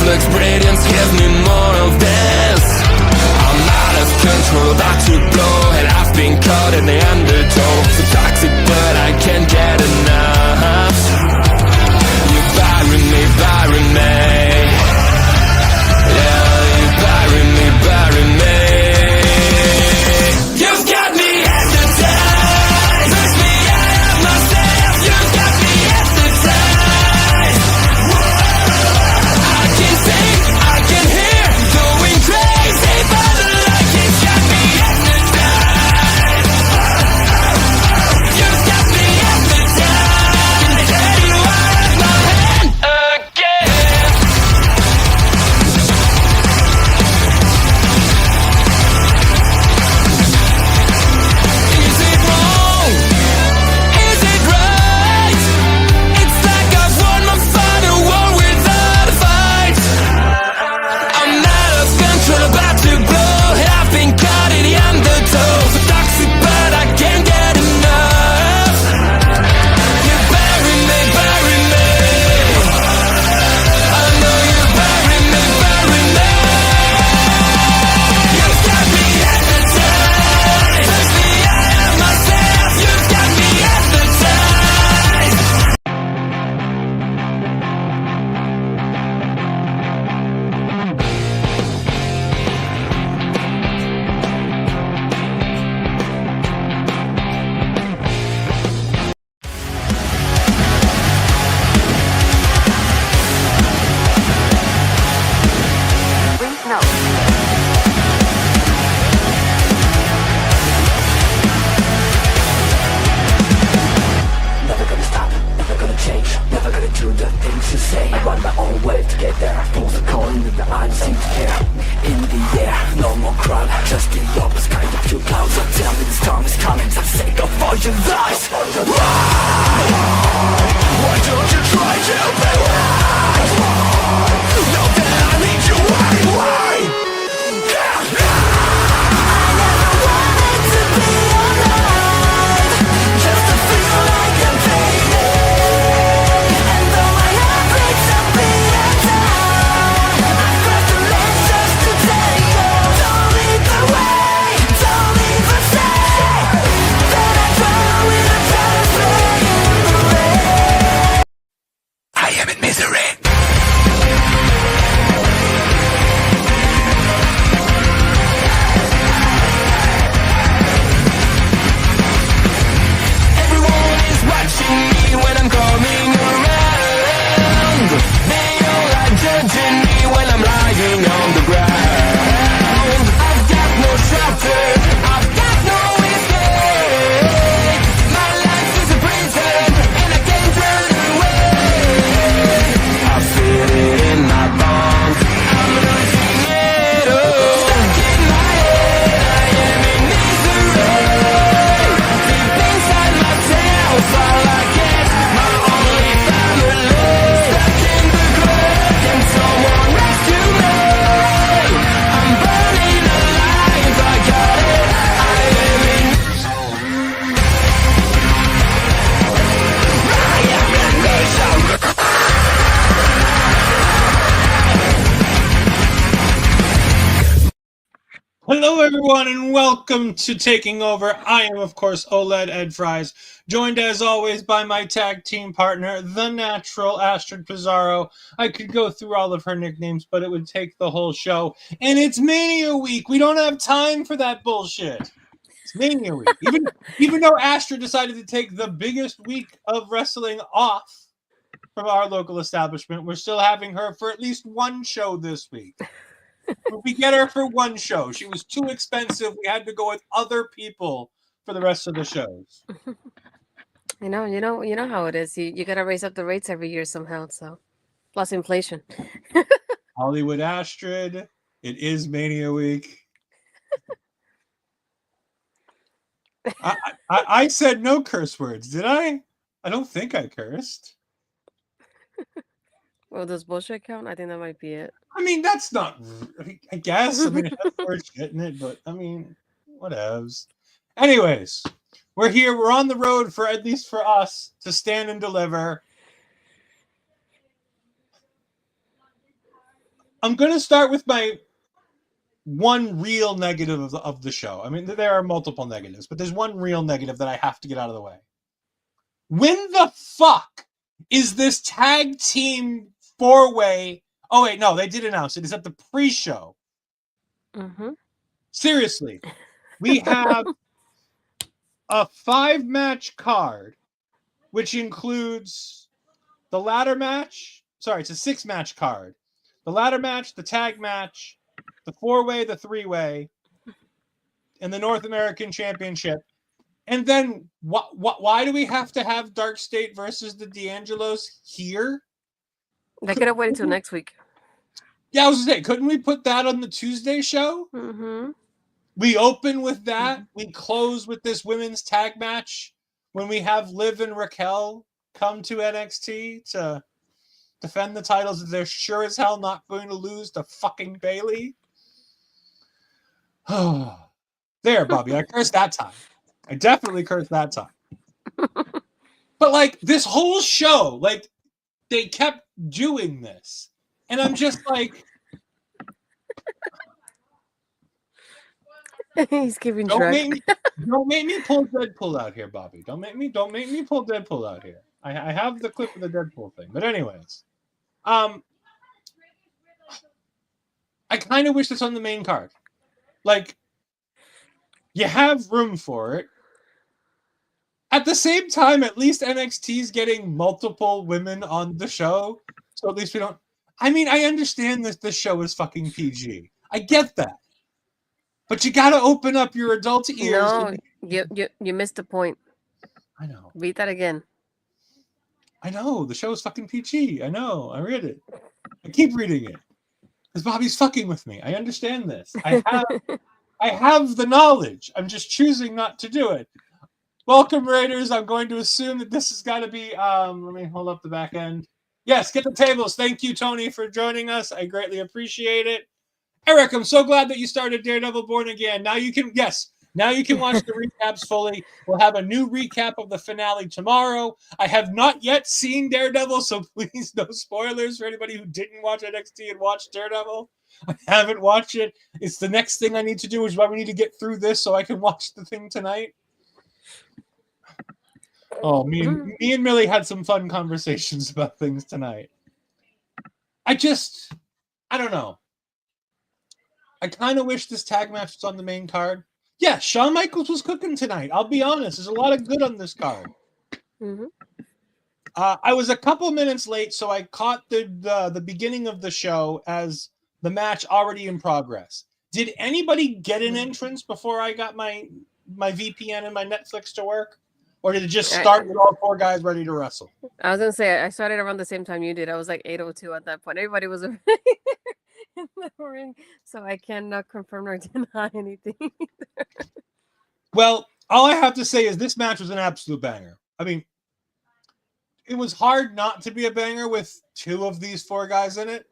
looks brilliant, give me more of this. I'm out of control, about to blow, and I've been caught in the undertow. So toxic, but I can't get enough. You bury me, bury me. Yeah, you bury me, bury me. You've got me hypnotized, push me out of myself. You've got me hypnotized. I can see, I can hear, going crazy for the light. You've got me hypnotized. You've got me hypnotized. Can I get you out of my hand again? Is it wrong? Is it right? It's like I've won my final war without a fight. I'm out of control, about to blow, and I've been caught in the undertow. So toxic, but I can't get enough. You bury me, bury me. I know you bury me, bury me. You've got me hypnotized, push me out of myself. You've got me hypnotized. Never gonna stop, never gonna change, never gonna do the things you say. Run my own way to get there. Pulls a coin with the I don't seem to care. In the air, no more crowd, just the opposite kind of few clouds. So tell me the storm is coming, for the sake of all your lies. Why don't you try to be wise? Know that I need you, why? I never wanted to be alive, just to feel like I'm fading. And though my heart breaks a beat at time, I cross the line just to tell you, don't lead the way, don't even say that I follow with a promise playing the rain. I am in misery. Everyone is watching me when I'm coming around. They all are judging me when I'm lying on the ground. I've got no shelter, I've got no escape. My life is a prison and I can't run away. I feel it in my bones, I'm losing it all. Stuck in my head, I am in misery. Deep inside myself, all I get, my only family. Stuck in the grave, can someone rescue me? I'm burning alive, I got it, I am in misery. Hello, everyone, and welcome to Taking Over. I am, of course, OLED Ed Fries, joined as always by my tag team partner, the natural Astrid Pizarro. I could go through all of her nicknames, but it would take the whole show. And it's Mania Week. We don't have time for that bullshit. It's Mania Week. Even though Astrid decided to take the biggest week of wrestling off from our local establishment, we're still having her for at least one show this week. But we get her for one show. She was too expensive. We had to go with other people for the rest of the shows. You know how it is. You gotta raise up the rates every year somehow. So, plus inflation. Hollywood Astrid, it is Mania Week. I said no curse words, did I? I don't think I cursed. Well, does bullshit count? I think that might be it. I mean, that's not. I guess. I mean, it has the word shit in it, but I mean, whatevs. Anyways, we're here. We're on the road for, at least for us, to stand and deliver. I'm going to start with my one real negative of the show. I mean, there are multiple negatives, but there's one real negative that I have to get out of the way. When the fuck is this tag team 4-way? Oh, wait, no, they did announce it. It's at the pre-show. Mm-hmm. Seriously, we have a 5-match card, which includes the ladder match. Sorry, it's a 6-match card. The ladder match, the tag match, the 4-way, the 3-way, and the North American Championship. And then why do we have to have Dark State versus the D'Angelos here? They could have waited until next week. Yeah, I was going to say, couldn't we put that on the Tuesday show? Mm-hmm. We open with that. We close with this women's tag match when we have Liv and Raquel come to NXT to defend the titles that they're sure as hell not going to lose to fucking Bayley. Oh, there, Bobby. I cursed that time. I definitely cursed that time. But like this whole show, like they kept doing this. And I'm just like, He's giving don't Shrek. make me pull Deadpool out here, Bobby. Don't make me pull Deadpool out here. I have the clip of the Deadpool thing. But anyways, I kind of wish it's on the main card. Like, you have room for it. At the same time, at least NXT's getting multiple women on the show. So at least we don't... I mean, I understand that this show is fucking PG. I get that. But you gotta open up your adult ears. No, you missed the point. I know. Read that again. I know. The show is fucking PG. I know. I read it. I keep reading it. Because Bobby's fucking with me. I understand this. I have the knowledge. I'm just choosing not to do it. Welcome, Raiders. I'm going to assume that this has got to be... let me hold up the back end. Yes, get the tables. Thank you, Tony, for joining us. I greatly appreciate it. Eric, I'm so glad that you started Daredevil Born Again. Now you can watch the recaps fully. We'll have a new recap of the finale tomorrow. I have not yet seen Daredevil, so please no spoilers for anybody who didn't watch NXT and watch Daredevil. I haven't watched it. It's the next thing I need to do, which is why we need to get through this so I can watch the thing tonight. Oh, me and Millie had some fun conversations about things tonight. I don't know. I kind of wish this tag match was on the main card. Yeah, Shawn Michaels was cooking tonight. I'll be honest. There's a lot of good on this card. Mm-hmm. I was a couple minutes late, so I caught the beginning of the show as the match already in progress. Did anybody get an entrance before I got my VPN and my Netflix to work? Or did it just start with all 4 guys ready to wrestle? I was gonna say I started around the same time you did. I was like 8:02 at that point. Everybody was already in the ring, so I cannot confirm or deny anything. Well, all I have to say is this match was an absolute banger. I mean, it was hard not to be a banger with 2 of these 4 guys in it.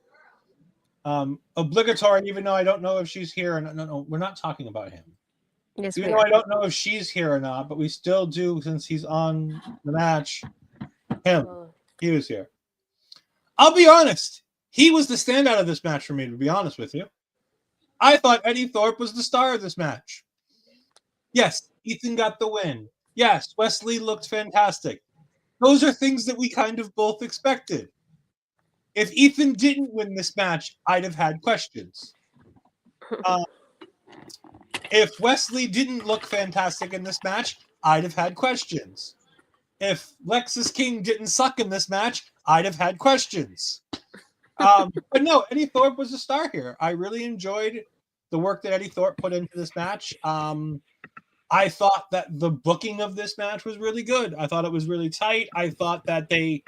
Obligatory, even though I don't know if she's here. No, we're not talking about him. Yes, Even we though are. I don't know if she's here or not, but we still do since he's on the match. Him. He was here. I'll be honest. He was the standout of this match for me, to be honest with you. I thought Eddy Thorpe was the star of this match. Yes, Ethan got the win. Yes, Wesley looked fantastic. Those are things that we kind of both expected. If Ethan didn't win this match, I'd have had questions. If Wesley didn't look fantastic in this match, I'd have had questions. If Lexis King didn't suck in this match, I'd have had questions. But no, Eddy Thorpe was a star here. I really enjoyed the work that Eddy Thorpe put into this match. I thought that the booking of this match was really good. I thought it was really tight. I thought that they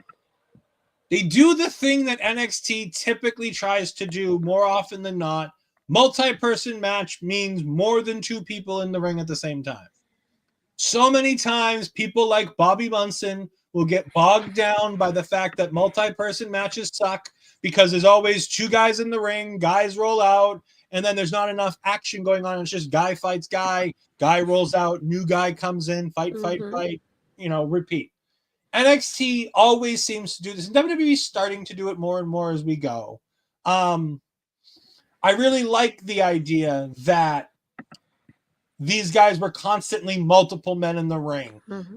do the thing that NXT typically tries to do more often than not. Multi-person match means more than 2 people in the ring at the same time. So many times people like Bobby Munson will get bogged down by the fact that multi-person matches suck because there's always 2 guys in the ring, guys roll out, and then there's not enough action going on. It's just guy fights guy rolls out, new guy comes in, fight, repeat. NXT always seems to do this, and WWE is starting to do it more and more as we go. I really like the idea that these guys were constantly multiple men in the ring. Mm-hmm.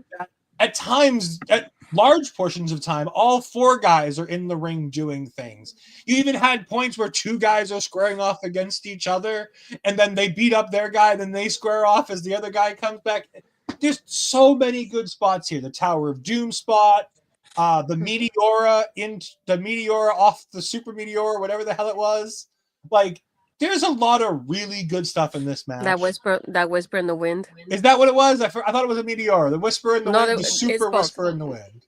At times, at large portions of time, all four guys are in the ring doing things. You even had points where two guys are squaring off against each other, and then they beat up their guy, then they square off as the other guy comes back. There's so many good spots here. The Tower of Doom spot, the Meteora off the Super Meteora, whatever the hell it was. Like, there's a lot of really good stuff in this match. That whisper in the wind. Is that what it was? I thought it was a Meteora. The Whisper in the No, Wind, the it's Super both. Whisper in the Wind.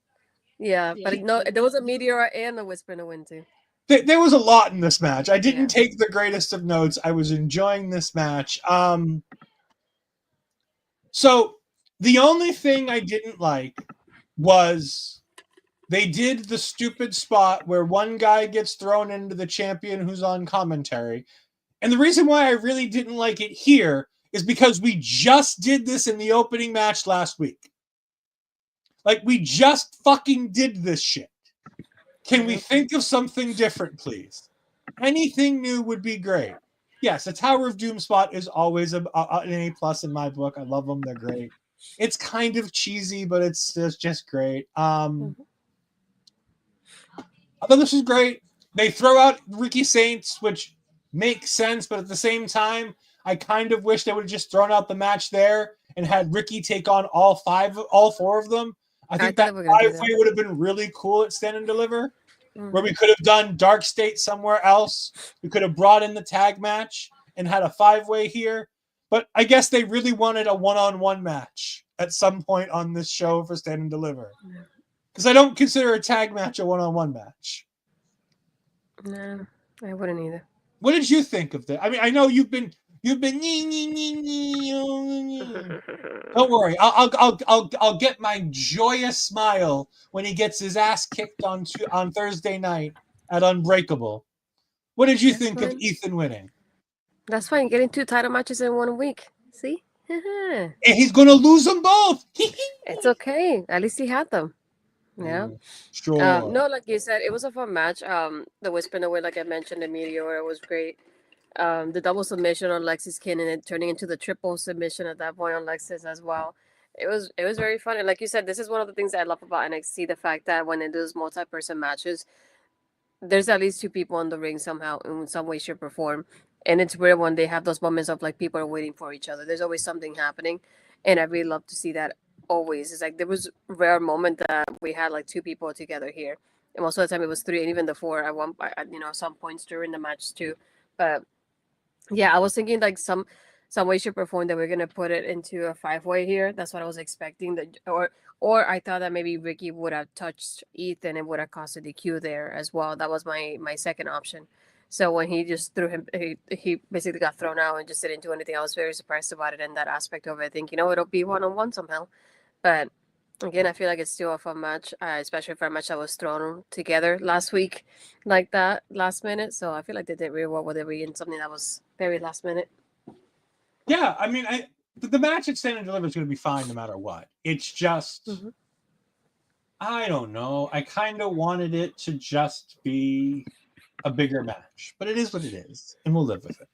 Yeah, but no, there was a meteor and a whisper in the wind too. There was a lot in this match. I didn't take the greatest of notes. I was enjoying this match. So the only thing I didn't like was they did the stupid spot where one guy gets thrown into the champion who's on commentary. And the reason why I really didn't like it here is because we just did this in the opening match last week. Like, we just fucking did this shit. Can we think of something different, please? Anything new would be great. Yes, a Tower of Doom spot is always an A+ in my book. I love them. They're great. It's kind of cheesy, but it's just great. I thought this was great. They throw out Ricky Saints, which makes sense, but at the same time, I kind of wish they would have just thrown out the match there and had Ricky take on all four of them. I think that five-way would have been really cool at Stand and Deliver, where we could have done Dark State somewhere else. We could have brought in the tag match and had a five-way here. But I guess they really wanted a one-on-one match at some point on this show for Stand and Deliver. Because I don't consider a tag match a one-on-one match. No, I wouldn't either. What did you think of that? I mean, I know you've been. Don't worry, I'll get my joyous smile when he gets his ass kicked on Thursday night at Unbreakable. What did you think of Ethan winning? That's fine. Getting 2 title matches in 1 week. See? And he's gonna lose them both. It's okay. At least he had them. Yeah. Sure. No, like you said, it was a fun match. The Whisper in the Wind, like I mentioned, the Meteor was great. The double submission on Lexis King and it turning into the triple submission at that point on Lexis as well. It was very fun. And like you said, this is one of the things that I love about NXT, the fact that when it does multi-person matches, there's at least 2 people in the ring somehow, in some way, shape, or form. And it's weird when they have those moments of like people are waiting for each other. There's always something happening. And I really love to see that always. It's like there was a rare moment that we had like 2 people together here. And most of the time it was 3 and even the 4 at some points during the match too. But yeah, I was thinking like some way, shape, or form that we're gonna put it into a 5-way here. That's what I was expecting. Or I thought that maybe Ricky would have touched Ethan and would have caused a DQ there as well. That was my second option. So when he just threw him, he basically got thrown out and just didn't do anything. I was very surprised about it in that aspect of it. I think it'll be 1-on-1 somehow. But again, I feel like it's still a fun match, especially for a match that was thrown together last week like that, last minute. So I feel like they did really well with it being something that was very last minute. Yeah, I mean, the match at Stand and Deliver is going to be fine no matter what. It's just, I don't know. I kind of wanted it to just be a bigger match. But it is what it is, and we'll live with it.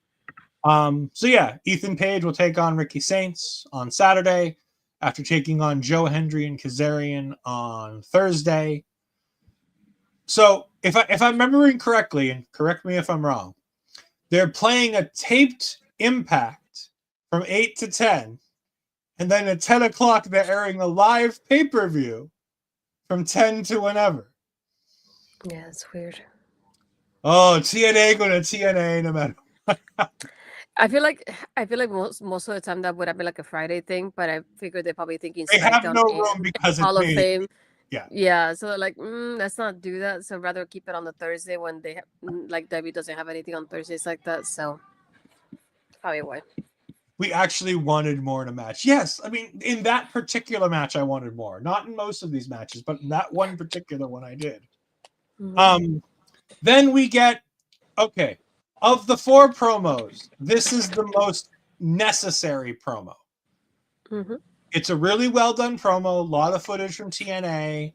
So yeah, Ethan Page will take on Ricky Saints on Saturday, after taking on Joe Hendry and Kazarian on Thursday. So if I'm remembering correctly, and correct me if I'm wrong, they're playing a taped Impact from 8 to 10, and then at 10 o'clock they're airing a live pay-per-view from 10 to whenever. Yeah, it's weird. Oh, TNA going to TNA no matter what. I feel like most of the time that would have been like a Friday thing, but I figured they're probably thinking they have SmackDown no room because Hall of it's Fame. Yeah. So they're like, let's not do that. So rather keep it on the Thursday when they like Debbie doesn't have anything on Thursdays like that. So probably why. We actually wanted more in a match. Yes, I mean in that particular match I wanted more. Not in most of these matches, but in that one particular one I did. Then we get of the 4 promos, this is the most necessary promo. It's a really well done promo, a lot of footage from TNA.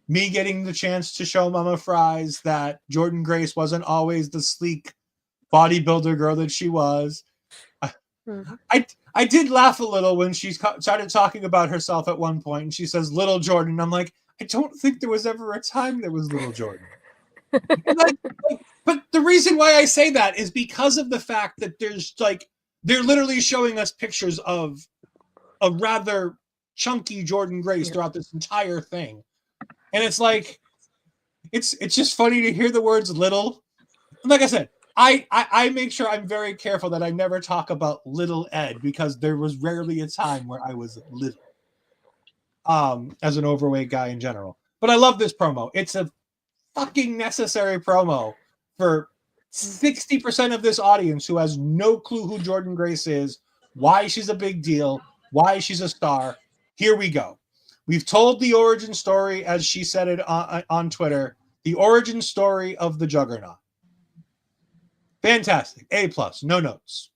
me getting the chance to show Mama Fries that Jordan Grace wasn't always the sleek bodybuilder girl that she was. I did laugh a little when she started talking about herself at one point, and she says "Little Jordan." I'm like, I don't think there was ever a time there was Little Jordan. But the reason why I say that is because of the fact that there's like they're literally showing us pictures of a rather chunky Jordan Grace throughout this entire thing, and it's like it's just funny to hear the words "little." Like I said, I make sure I'm very careful that I never talk about little Ed because there was rarely a time where I was little, as an overweight guy in general. But I love this promo. It's a fucking necessary promo for 60% of this audience who has no clue who Jordan Grace is, why she's a big deal, why she's a star. Here we go. We've told the origin story, as she said it on Twitter, the origin story of the Juggernaut. Fantastic. A+, no notes.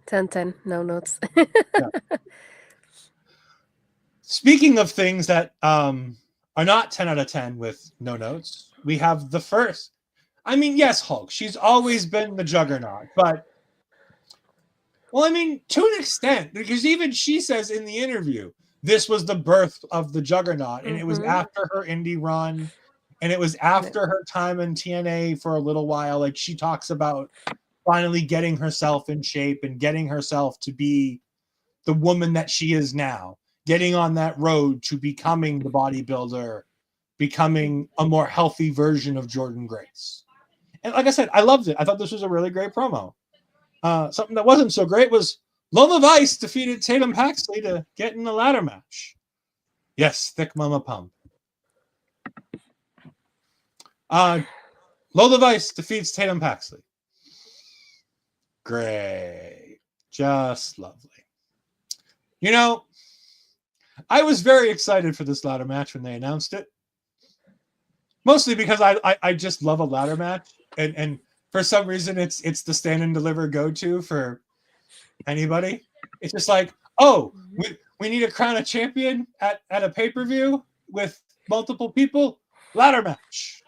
10/10, no notes. Yeah. Speaking of things that are not 10 out of 10 with no notes, we have the first. I mean, yes, Hulk. She's always been the Juggernaut, but well, I mean, to an extent, because even she says in the interview, this was the birth of the Juggernaut, and it was after her indie run, and it was after her time in TNA for a little while. Like she talks about finally getting herself in shape and getting herself to be the woman that she is now, getting on that road to becoming the bodybuilder, becoming a more healthy version of Jordan Grace. And like I said, I loved it. I thought this was a really great promo. Something that wasn't so great was Lola Vice defeated Tatum Paxley to get in the ladder match. Yes, thick mama pump. Lola Vice defeats Tatum Paxley. Great. Just lovely. You know, I was very excited for this ladder match when they announced it. Mostly because I just love a ladder match. And for some reason, it's the stand and deliver go-to for anybody. It's just like, oh, we need to crown a champion at a pay-per-view with multiple people. Ladder match.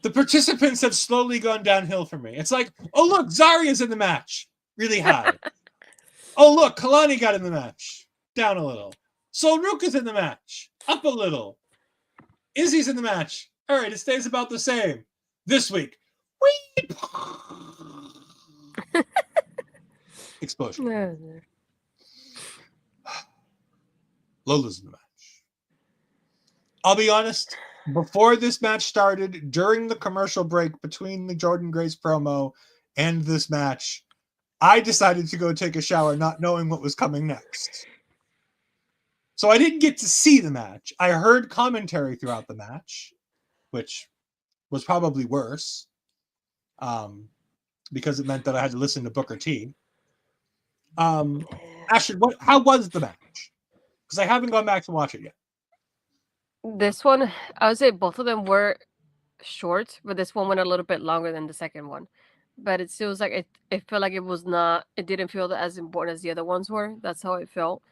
The participants have slowly gone downhill for me. It's like, oh, look, Zarya's in the match. Really high. Oh, look, Kalani got in the match. Down a little. Solruka's in the match. Up a little. Izzy's in the match. All right, it stays about the same. This week. Whee! Explosion. Lola's in the match. I'll be honest. Before this match started, during the commercial break between the Jordan Grace promo and this match, I decided to go take a shower not knowing what was coming next. So I didn't get to see the match. I heard commentary throughout the match, which was probably worse, because it meant that I had to listen to Booker T. Ashley, how was the match? Because I haven't gone back to watch it yet. This one, I would say both of them were short, but this one went a little bit longer than the second one. But it feels like it felt like it didn't feel as important as the other ones were. That's how it felt.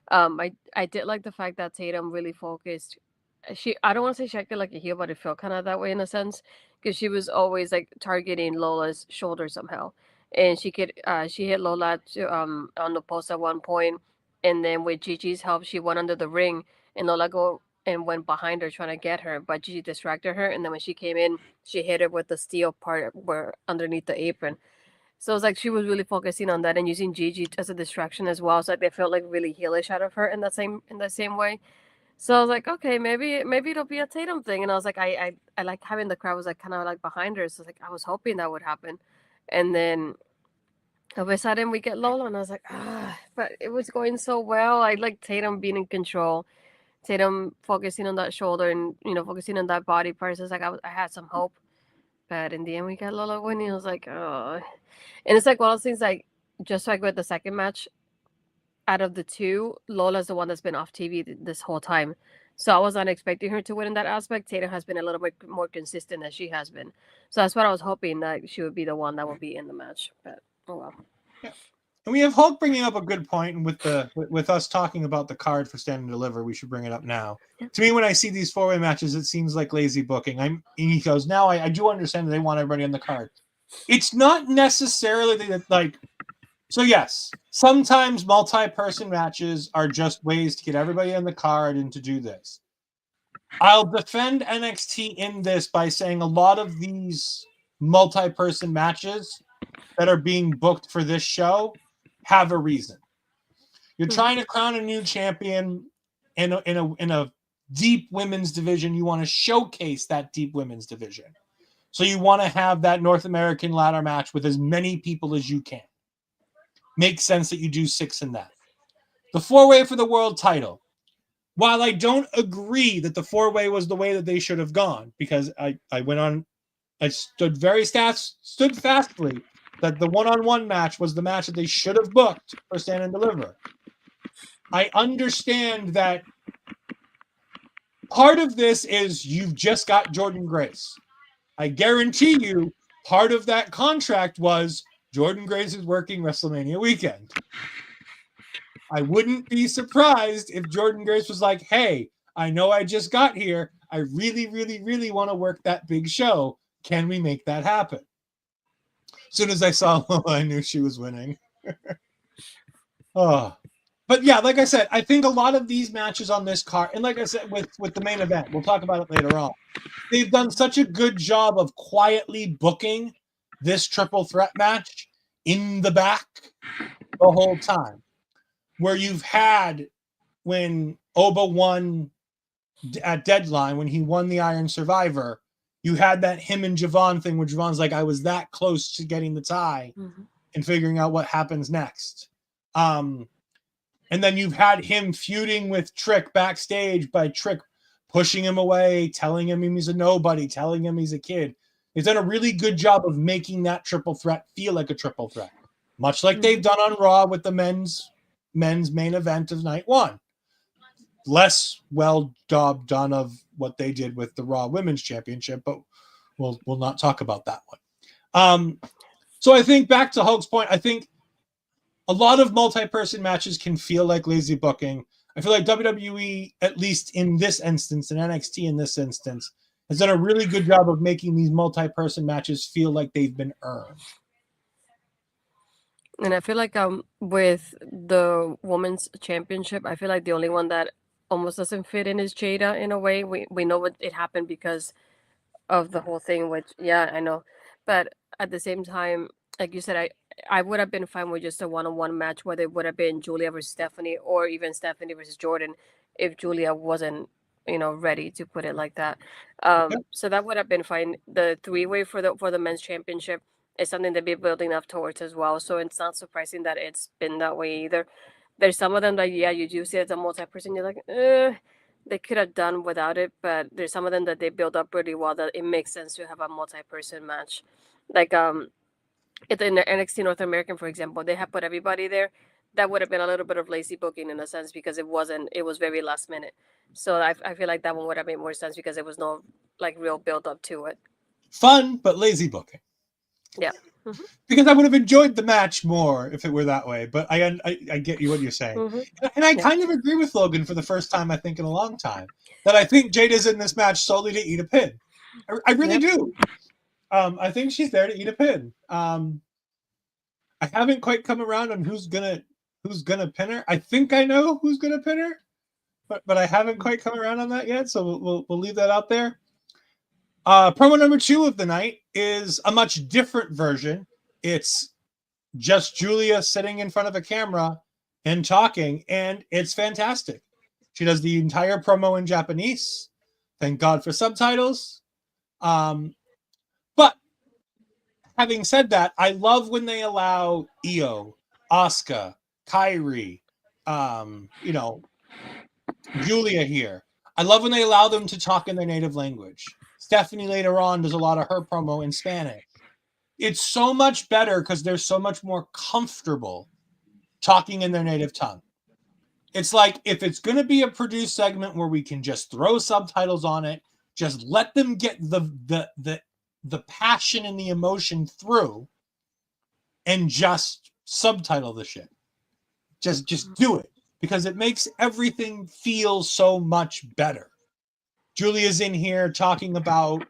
I did like the fact that Tatum really focused. I don't want to say she acted like a heel, but it felt kind of that way in a sense, because she was always like targeting Lola's shoulder somehow, and she hit Lola on the post at one point, and then with Gigi's help, she went under the ring, and Lola went behind her trying to get her, but Gigi distracted her, and then when she came in, she hit her with the steel part where underneath the apron. So it's like she was really focusing on that and using Gigi as a distraction as well. So like they felt like really heelish out of her in that same way. So I was like, okay, maybe it'll be a Tatum thing. And I was like, I like having the crowd was like kind of like behind her. So like I was hoping that would happen. And then all of a sudden we get Lola, and I was like, but it was going so well. I like Tatum being in control. Tatum focusing on that shoulder and focusing on that body part. So it's like I had some hope, but in the end we got Lola winning. I was like, oh, and it's like one of those things like just like with the second match, out of the two, Lola's the one that's been off TV this whole time. So I was not expecting her to win in that aspect. Tatum has been a little bit more consistent than she has been. So that's what I was hoping, that she would be the one that would be in the match. But oh well. Yeah. And we have Hulk bringing up a good point, and with us talking about the card for Stand and Deliver, we should bring it up now. Yeah. To me, when I see these 4-way matches, it seems like lazy booking. And he goes, now I do understand that they want everybody on the card. It's not necessarily that, like, so yes, sometimes multi-person matches are just ways to get everybody on the card and to do this. I'll defend NXT in this by saying a lot of these multi-person matches that are being booked for this show have a reason. You're trying to crown a new champion in a deep women's division. You want to showcase that deep women's division. So you want to have that North American ladder match with as many people as you can. Makes sense that you do 6 in that. The 4-way for the world title. While I don't agree that the 4-way was the way that they should have gone, because I stood fastly that the one-on-one match was the match that they should have booked for Stand and Deliver. I understand that part of this is you've just got Jordynne Grace. I guarantee you part of that contract was Jordynne Grace is working WrestleMania weekend. I wouldn't be surprised if Jordynne Grace was like, hey, I know I just got here. I really, really, really want to work that big show. Can we make that happen? As soon as I saw Lola, I knew she was winning. Oh. But yeah, like I said, I think a lot of these matches on this card, and like I said, with the main event, we'll talk about it later on. They've done such a good job of quietly booking this triple threat match in the back the whole time. Where you've had when Oba won at Deadline, when he won the Iron Survivor, you had that him and Javon thing where Javon's like, I was that close to getting the tie and figuring out what happens next. And then you've had him feuding with Trick backstage by Trick pushing him away, telling him he's a nobody, telling him he's a kid. They've done a really good job of making that triple threat feel like a triple threat, much like they've done on Raw with the men's main event of night 1. Less well done of what they did with the Raw Women's Championship, but we'll not talk about that one. So I think back to Hulk's point, I think a lot of multi-person matches can feel like lazy booking. I feel like WWE, at least in this instance, and NXT in this instance, has done a really good job of making these multi-person matches feel like they've been earned. And I feel like with the women's championship, I feel like the only one that almost doesn't fit in is Jada in a way. We know what it happened because of the whole thing, which I know. But at the same time, like you said, I would have been fine with just a one-on-one match, whether it would have been Julia versus Stephanie or even Stephanie versus Jordan if Julia wasn't, ready, to put it like that. So that would have been fine. The 3-way for the men's championship is something to be building up towards as well. So it's not surprising that it's been that way either. There's some of them that, you do see as a multi-person, you're like, they could have done without it, but there's some of them that they build up really well that it makes sense to have a multi-person match. Like in the NXT North American, for example, they have put everybody there. That would have been a little bit of lazy booking in a sense because it was very last minute. So I feel like that one would have made more sense because there was no real build up to it. Fun, but lazy booking. Yeah. Because I would have enjoyed the match more if it were that way. But I get you what you're saying. And I kind of agree with Logan for the first time, I think, in a long time. That I think Jada's in this match solely to eat a pin. I really do. I think she's there to eat a pin. I haven't quite come around on who's gonna pin her. I think I know who's gonna pin her. But I haven't quite come around on that yet. So we'll leave that out there. Promo number 2 of the night is a much different version. It's just Julia sitting in front of a camera and talking, and it's fantastic. She does the entire promo in Japanese. Thank God for subtitles. But having said that, I love when they allow Io, Asuka, Kairi, Julia here. I love when they allow them to talk in their native language. Stephanie later on does a lot of her promo in Spanish. It's so much better because they're so much more comfortable talking in their native tongue. It's like if it's going to be a produced segment where we can just throw subtitles on it, just let them get the passion and the emotion through and just subtitle the shit. Just do it, because it makes everything feel so much better. Julia's in here talking about,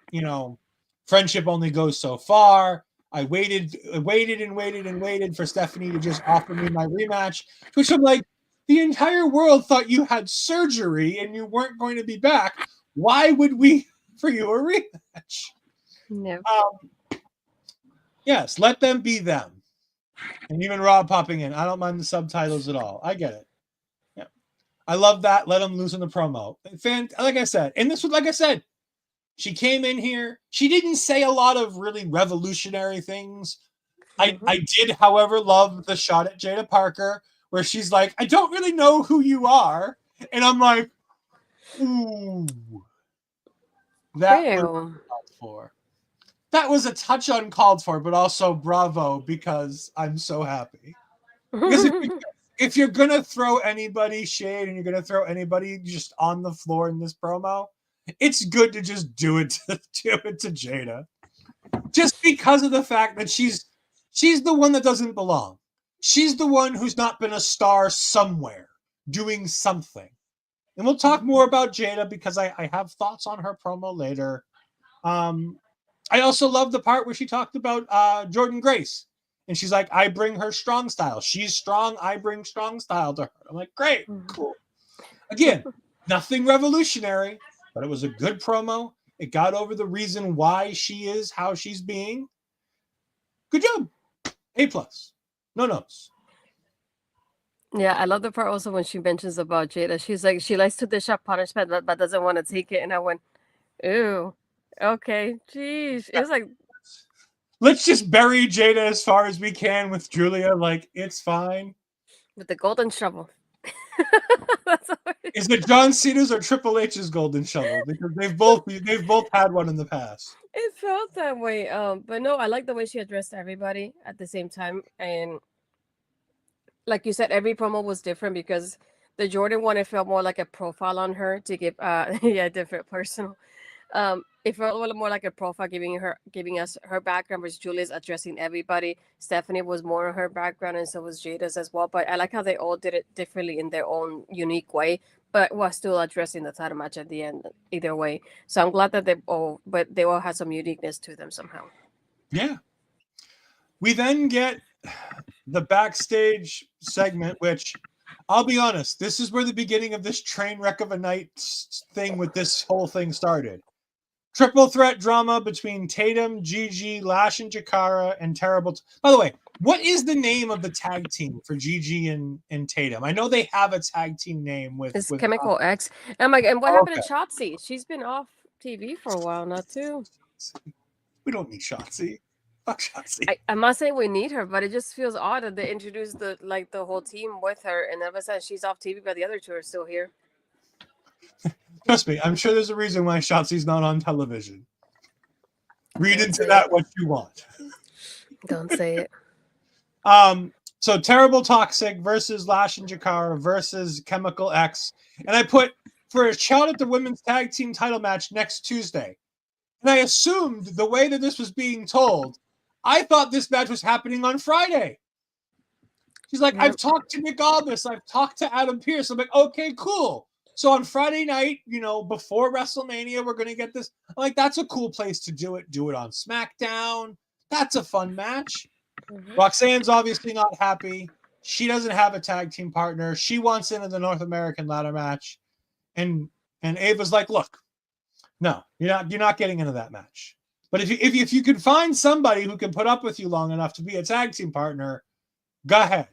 friendship only goes so far. I waited for Stephanie to just offer me my rematch, which I'm like, the entire world thought you had surgery and you weren't going to be back. Why would we for you a rematch? No. Yes, let them be them. And even Rob popping in. I don't mind the subtitles at all. I get it. Yeah. I love that. Let them loose in the promo. Like I said, and this was, like I said, she came in here. She didn't say a lot of really revolutionary things. I did, however, love the shot at Jada Parker where she's like, I don't really know who you are. And I'm like, ooh. That was uncalled for. That was a touch uncalled for, but also bravo, because I'm so happy. Because if you're going to throw anybody shade and you're going to throw anybody just on the floor in this promo, it's good to just do it to Jada. Just because of the fact that she's the one that doesn't belong. She's the one who's not been a star somewhere doing something. And we'll talk more about Jada because I have thoughts on her promo later. I also love the part where she talked about Jordan Grace. And she's like, I bring her strong style. She's strong. I bring strong style to her. I'm like, great, cool. Again, nothing revolutionary, but it was a good promo. It got over the reason why she is how she's being. Good job. A+. No notes. Yeah, I love the part also when she mentions about Jada. She's like, she likes to dish out punishment, but doesn't want to take it. And I went, ooh, okay, jeez. It was like, let's just bury Jada as far as we can with Julia. Like, it's fine. with the golden shovel. Is it John Cena's or Triple H's golden shovel? Because they've both had one in the past. It felt that way. But no, I like the way she addressed everybody at the same time. And like you said, every promo was different because the Jordan one, it felt more like a profile on her to give different personal. It felt a little more like a profile giving us her background, whereas Julia's addressing everybody. Stephanie was more of her background, and so was Jada's as well. But I like how they all did it differently in their own unique way, but was still addressing the title match at the end either way. So I'm glad that they all had some uniqueness to them somehow. Yeah. We then get the backstage segment, which I'll be honest, this is where the beginning of this train wreck of a night thing with this whole thing started. Triple threat drama between Tatum, Gigi, Lash and Jakara, and Terrible. By the way, what is the name of the tag team for Gigi and Tatum? I know they have a tag team name with Chemical X. And and what happened to Shotzi? She's been off TV for a while now too. We don't need Shotzi. Fuck Shotzi. I'm not saying we need her, but it just feels odd that they introduced the whole team with her, and all of a sudden she's off TV, but the other two are still here. Trust me, I'm sure there's a reason why Shotzi's not on television. Read into that what you want. Don't say it. So Terrible Toxic versus Lash and Jakara versus Chemical X. And I put for a shot at the women's tag team title match next Tuesday. And I assumed the way that this was being told, I thought this match was happening on Friday. She's like, I've talked to Nick Aldis. I've talked to Adam Pearce. I'm like, okay, cool. So on Friday night, before WrestleMania, we're going to get this. I'm like, that's a cool place to do it. Do it on SmackDown. That's a fun match. Roxanne's obviously not happy. She doesn't have a tag team partner. She wants into the North American ladder match. And Ava's like, look, no, you're not getting into that match. But if you can find somebody who can put up with you long enough to be a tag team partner, go ahead.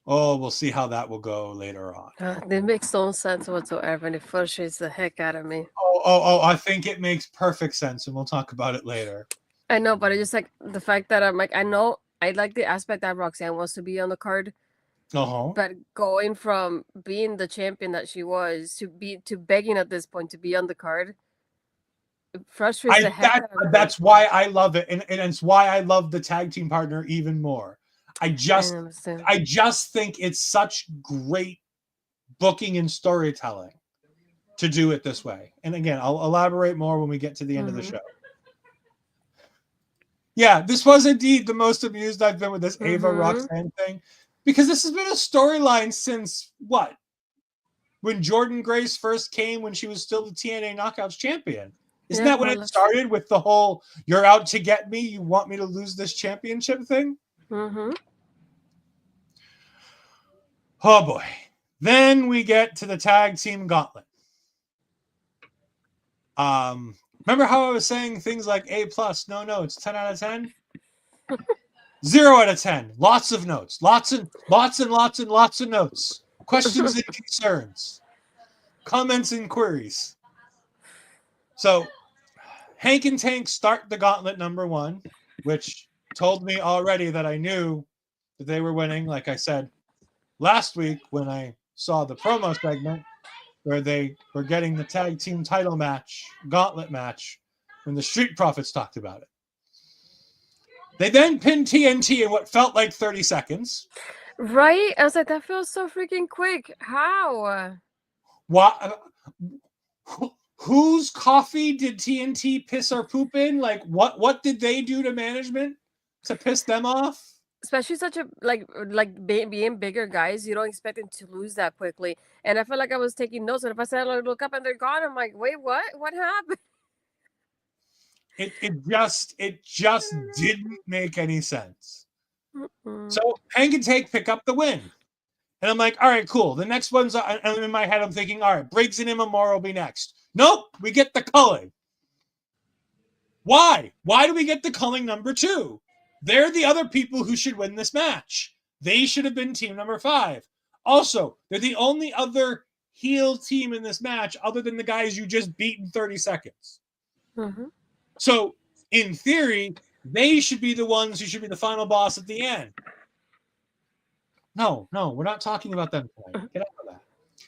Oh, we'll see how that will go later on. It makes no sense whatsoever, and it frustrates the heck out of me. Oh, I think it makes perfect sense, and we'll talk about it later. I know, but I just like the fact that I'm like, I know I like the aspect that Roxanne wants to be on the card. But going from being the champion that she was to begging at this point to be on the card, it frustrates the heck out of me. That's why I love it, and it's why I love the tag team partner even more. I just think it's such great booking and storytelling to do it this way. And again, I'll elaborate more when we get to the end of the show. Yeah, this was indeed the most amused I've been with this Ava Mhm. Roxanne thing, because this has been a storyline since what? When Jordan Grace first came, when she was still the TNA Knockouts champion. Isn't Yeah, that when more or it less. started, with the whole "you're out to get me, you want me to lose this championship" thing? Mhm. Oh boy. Then we get to the tag team gauntlet. Remember how I was saying things like A+, no notes, 10 out of 10? 0 out of 10. Lots of notes. Lots of notes. Questions and concerns. Comments and queries. So Hank and Tank start the gauntlet number 1, which told me already that I knew that they were winning, like I said last week when I saw the promo segment where they were getting the tag team title match, gauntlet match, when the Street Profits talked about it. They then pinned TNT in what felt like 30 seconds. Right? I was like, that feels so freaking quick. How? Why, whose coffee did TNT piss or poop in? Like, what did they do to management to piss them off? Especially such a being bigger guys, you don't expect them to lose that quickly. And I felt like I was taking notes, and if I said I look up and they're gone, I'm like, wait, what? What happened? It just didn't make any sense. Mm-mm. So Hank and Tank pick up the win. And I'm like, all right, cool. The next one's, and in my head, I'm thinking, all right, Briggs and Inamura will be next. Nope, we get the culling. Why? Why do we get the culling number 2? They're the other people who should win this match. They should have been team number 5. Also, they're the only other heel team in this match other than the guys you just beat in 30 seconds. Mhm. So, in theory, they should be the ones who should be the final boss at the end. No, we're not talking about them tonight. Get out of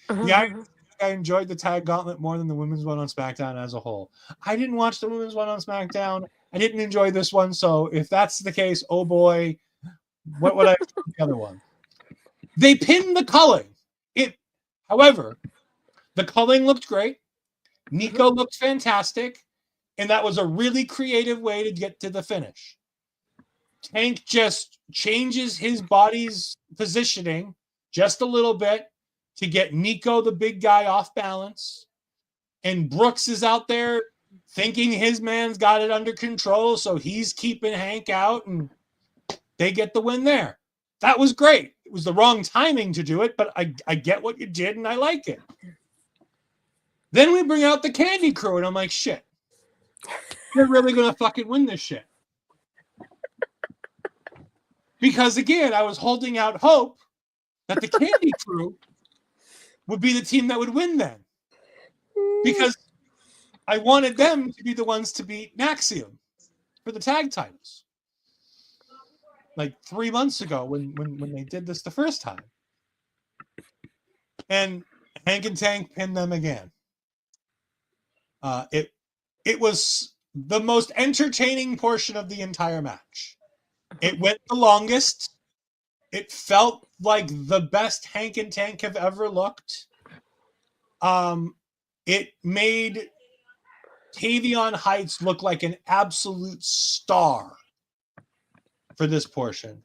that. Yeah, I enjoyed the tag gauntlet more than the women's one on SmackDown as a whole. I didn't watch the women's one on SmackDown. I didn't enjoy this one, so if that's the case, oh boy, what would I do with the other one? They pinned the culling. However, the culling looked great. Niko looked fantastic, and that was a really creative way to get to the finish. Tank just changes his body's positioning just a little bit to get Niko, the big guy, off balance. And Brooks is out there thinking his man's got it under control, so he's keeping Hank out, and they get the win there. That was great. It was the wrong timing to do it, but I get what you did, and I like it. Then we bring out the Candy Crew, and I'm like, shit. They're really going to fucking win this shit. Because, again, I was holding out hope that the Candy Crew would be the team that would win then. Because I wanted them to be the ones to beat Naxium for the tag titles. Like 3 months ago when they did this the first time. And Hank and Tank pinned them again. It was the most entertaining portion of the entire match. It went the longest. It felt like the best Hank and Tank have ever looked. It made Tavion Heights look like an absolute star for this portion.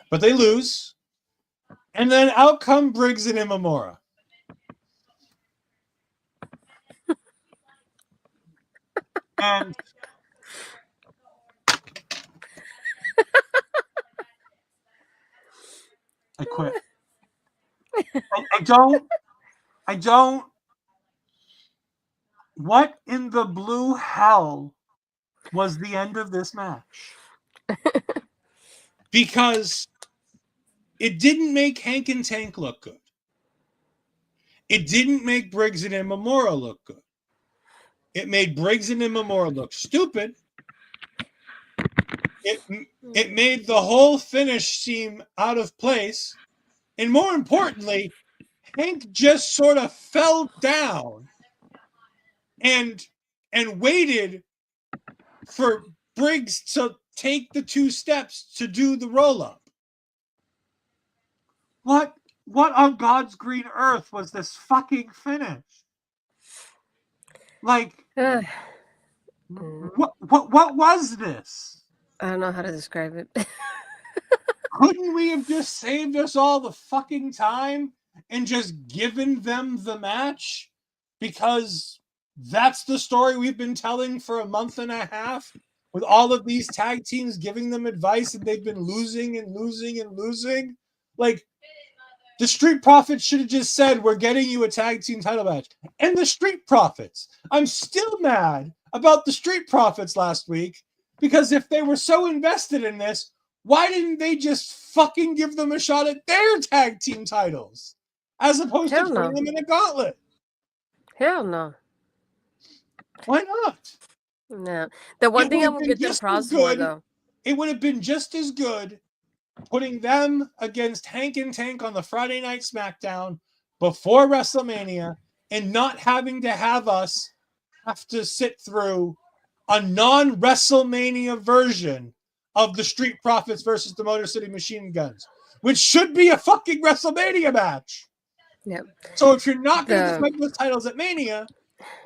But they lose. And then out come Briggs and Inamura. And I quit. I don't. What in the blue hell was the end of this match? Because it didn't make Hank and Tank look good. It didn't make Briggs and Inamura look good. It made Briggs and Inamura look stupid. It made the whole finish seem out of place. And more importantly, Hank just sort of fell down and waited for Briggs to take the 2 steps to do the roll-up. What on God's green earth was this fucking finish? Like, What was this? I don't know how to describe it. Couldn't we have just saved us all the fucking time and just given them the match? Because that's the story we've been telling for a month and a half, with all of these tag teams giving them advice and they've been losing and losing and losing. Like, the Street Profits should have just said, we're getting you a tag team title match. And the Street Profits. I'm still mad about the Street Profits last week, because if they were so invested in this, why didn't they just fucking give them a shot at their tag team titles as opposed to putting them in a gauntlet? Hell no. Why not? No. The one thing I will get them props for, though. It would have been just as good putting them against Hank and Tank on the Friday Night SmackDown before WrestleMania and not having to have us have to sit through a non-WrestleMania version of the Street Profits versus the Motor City Machine Guns, which should be a fucking WrestleMania match. Yep. So if you're not going to defend those titles at Mania,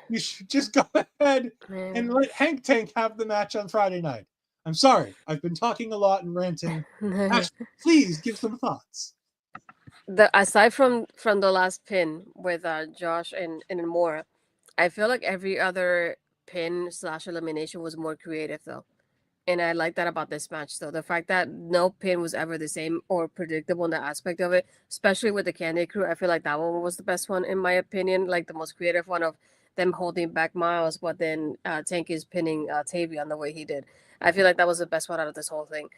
you should just go ahead and let Hank Tank have the match on Friday night. I'm sorry. I've been talking a lot and ranting. Ash, please give some thoughts. Aside from the last pin with Josh and Inamura, I feel like every other pin / elimination was more creative, though. And I like that about this match, though. The fact that no pin was ever the same or predictable in that aspect of it, especially with the Candy Crew, I feel like that one was the best one, in my opinion. Like, the most creative one of them holding back Myles, but then Tank is pinning Tavion the way he did. I feel like that was the best one out of this whole thing.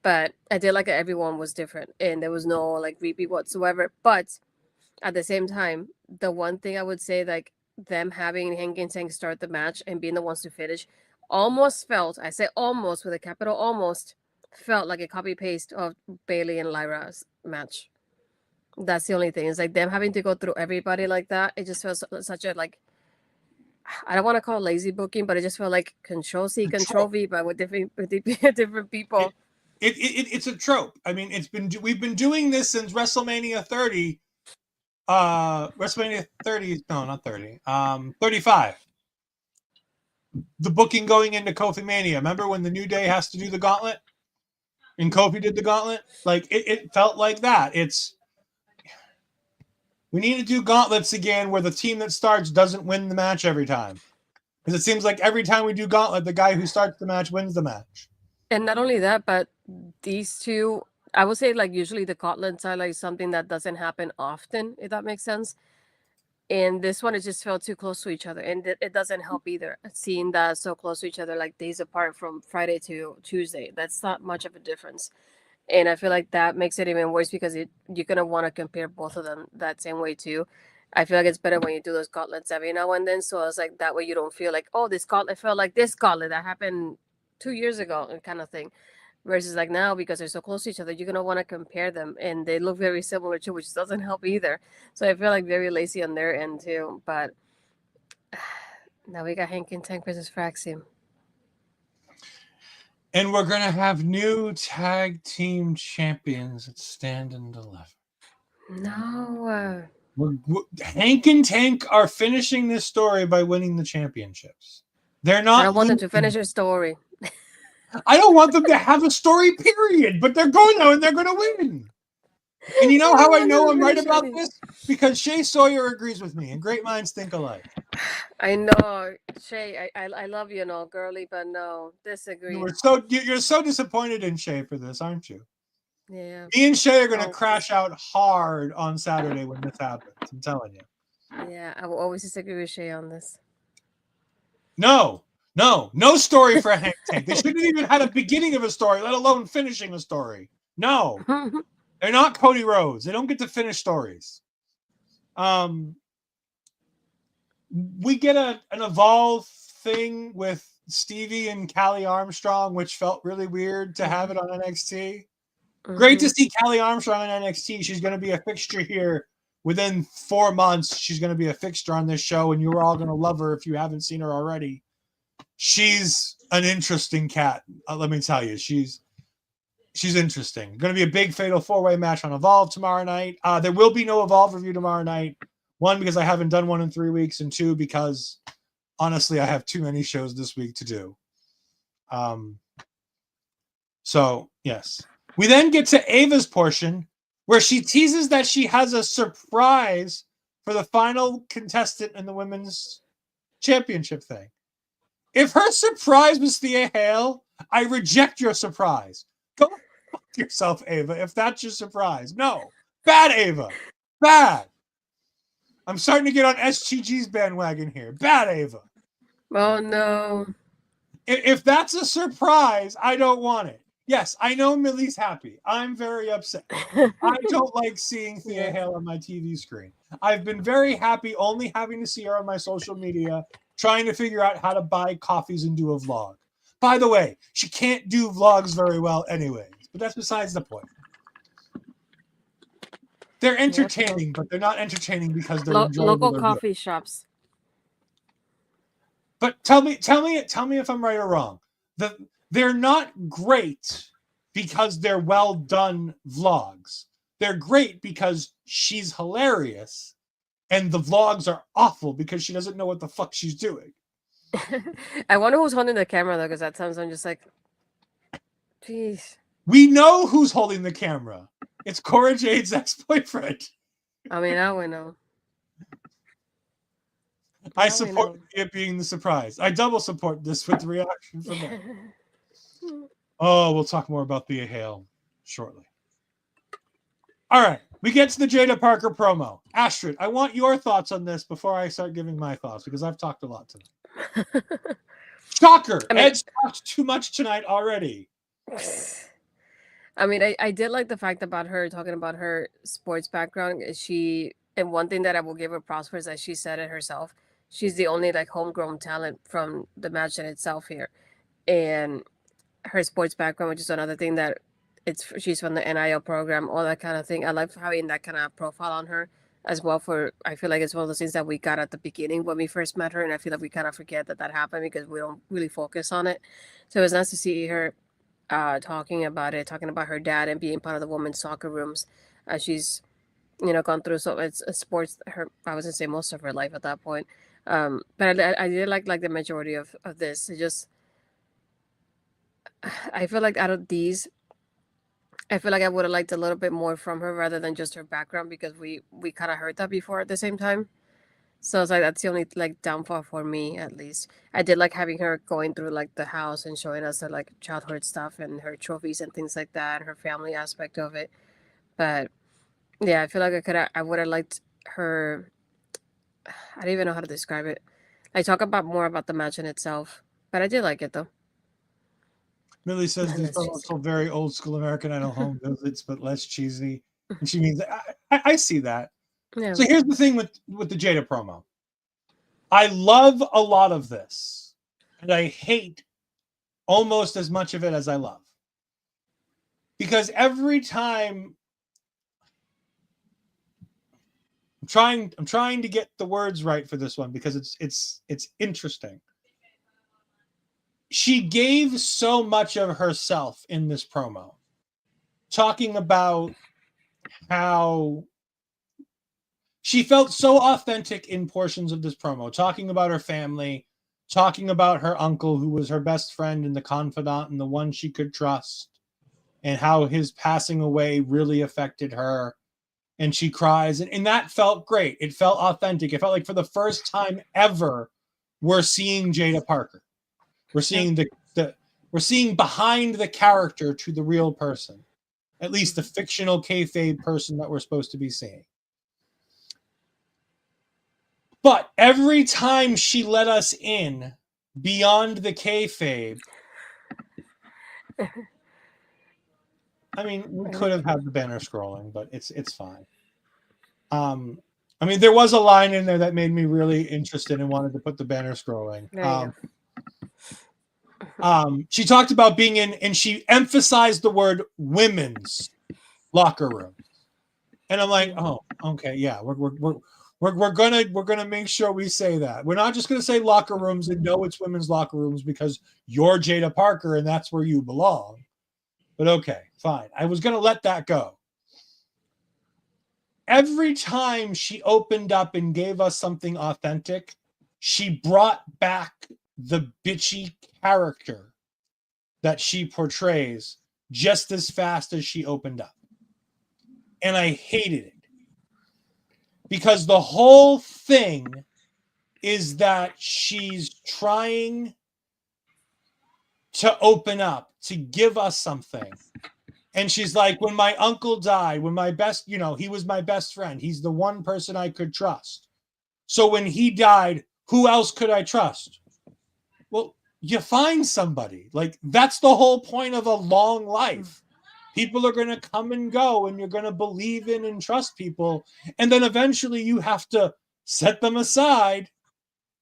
But I did like that everyone was different, and there was no, like, repeat whatsoever. But at the same time, the one thing I would say, like, them having Hank and Tank start the match and being the ones to finish, almost felt, I say almost with a capital almost, felt like a copy-paste of Bailey and Lyra's match. That's the only thing. It's like them having to go through everybody like that. It just feels such a, like, I don't want to call it lazy booking, but it just felt like Control-C, Control-V, but with different people. It's a trope. I mean, we've been doing this since WrestleMania 30. WrestleMania 30, no, not 30. 35. The booking going into Kofi Mania. Remember when the New Day has to do the gauntlet? And Kofi did the gauntlet? Like, it felt like that. We need to do gauntlets again where the team that starts doesn't win the match every time. Because it seems like every time we do gauntlet, the guy who starts the match wins the match. And not only that, but these two, I would say, like, usually the gauntlets are like something that doesn't happen often, if that makes sense. And this one, it just felt too close to each other. And it doesn't help either, seeing that so close to each other, like days apart from Friday to Tuesday. That's not much of a difference. And I feel like that makes it even worse because you're going to want to compare both of them that same way too. I feel like it's better when you do those gauntlets every now and then. So it's like that way you don't feel like, oh, this gauntlet felt like this gauntlet that happened 2 years ago kind of thing. Versus like now, because they're so close to each other, you're going to want to compare them. And they look very similar too, which doesn't help either. So I feel like very lazy on their end too. But now we got Hank and Tank versus Fraxium. And we're going to have new tag team champions at Stand and Deliver. No. Hank and Tank are finishing this story by winning the championships. They're not. I don't want them to finish their story. I don't want them to have a story, period. But they're going to, and they're going to win. And you know how I know I'm right about this? Because Shay Sawyer agrees with me, and great minds think alike. I know, Shay. I love you and all, girly, but no, disagree. You're so disappointed in Shay for this, aren't you? Yeah. Me and Shay are going to crash out hard on Saturday when this happens. I'm telling you. Yeah, I will always disagree with Shay on this. No story for Hank Tank. They shouldn't even had a beginning of a story, let alone finishing a story. No, they're not Cody Rhodes. They don't get to finish stories. We get an Evolve thing with Stevie and Callie Armstrong, which felt really weird to have it on NXT. Great to see Callie Armstrong on NXT. She's going to be a fixture here within 4 months. She's going to be a fixture on this show, and you're all going to love her if you haven't seen her already. She's an interesting cat. Let me tell you, she's interesting. Going to be a big fatal 4-way match on Evolve tomorrow night. There will be no Evolve review tomorrow night. 1, because I haven't done one in 3 weeks, and 2, because honestly, I have too many shows this week to do. So, yes. We then get to Ava's portion where she teases that she has a surprise for the final contestant in the women's championship thing. If her surprise was Thea Hale, I reject your surprise. Go fuck yourself, Ava, if that's your surprise. No. Bad, Ava. Bad. I'm starting to get on SGG's bandwagon here. Bad, Ava. Oh no. If that's a surprise, I don't want it. Yes, I know Millie's happy. I'm very upset. I don't like seeing Thea Hale on my TV screen. I've been very happy only having to see her on my social media, trying to figure out how to buy coffees and do a vlog. By the way, she can't do vlogs very well anyways, but that's besides the point. They're entertaining, but they're not entertaining because they're enjoyable. Local coffee shops. But tell me if I'm right or wrong. They're not great because they're well done vlogs. They're great because she's hilarious, and the vlogs are awful because she doesn't know what the fuck she's doing. I wonder who's holding the camera though, because at times I'm just like, jeez. We know who's holding the camera. It's Cora Jade's ex-boyfriend. I mean, now we know. I support it being the surprise. I double support this with the reaction from her. Oh, we'll talk more about Thea Hale shortly. All right, we get to the Jada Parker promo. Astrid, I want your thoughts on this before I start giving my thoughts because I've talked a lot tonight. Shocker! Ed's talked too much tonight already. I mean, I did like the fact about her talking about her sports background. And one thing that I will give her props for is that she said it herself. She's the only like homegrown talent from the match in itself here, and her sports background, which is another thing that she's from the NIL program, all that kind of thing. I like having that kind of profile on her as well. I feel like it's one of those things that we got at the beginning when we first met her, and I feel like we kind of forget that happened because we don't really focus on it. So it was nice to see her talking about her dad and being part of the women's soccer rooms. She's gone through it's a sports. I was gonna say most of her life at that point. But I did like the majority of this. It just I feel like out of these, I feel like I would have liked a little bit more from her rather than just her background because we kind of heard that before at the same time. So it's like that's the only like downfall for me at least. I did like having her going through like the house and showing us the like childhood stuff and her trophies and things like that, and her family aspect of it. But yeah, I feel like I would have liked her. I don't even know how to describe it. I talk about more about the match in itself, but I did like it though. Millie says these are also very old school American Idol home visits, but less cheesy. And she means I see that. Yeah. So here's the thing with the Jada promo. I love a lot of this, and I hate almost as much of it as I love. Because every time I'm trying to get the words right for this one because it's interesting. She gave so much of herself in this promo, talking about how she felt so authentic in portions of this promo, talking about her family, talking about her uncle who was her best friend and the confidant and the one she could trust, and how his passing away really affected her. And she cries, and that felt great. It felt authentic. It felt like for the first time ever, we're seeing Jada Parker. We're seeing we're seeing behind the character to the real person, at least the fictional kayfabe person that we're supposed to be seeing. But every time she let us in beyond the kayfabe, I mean, we could have had the banner scrolling, but it's fine. I mean, there was a line in there that made me really interested and wanted to put the banner scrolling. She talked about being in, and she emphasized the word women's locker room. And I'm like, oh, okay, yeah, we're gonna make sure we say that. We're not just gonna say locker rooms and know it's women's locker rooms because you're Jada Parker and that's where you belong. But okay, fine. I was gonna let that go. Every time she opened up and gave us something authentic, she brought back the bitchy character that she portrays just as fast as she opened up. And I hated it. Because the whole thing is that she's trying to open up, to give us something. And she's like, when my uncle died, when my best, he was my best friend. He's the one person I could trust. So when he died, who else could I trust? Well, you find somebody. Like, that's the whole point of a long life. People are going to come and go, and you're going to believe in and trust people. And then eventually you have to set them aside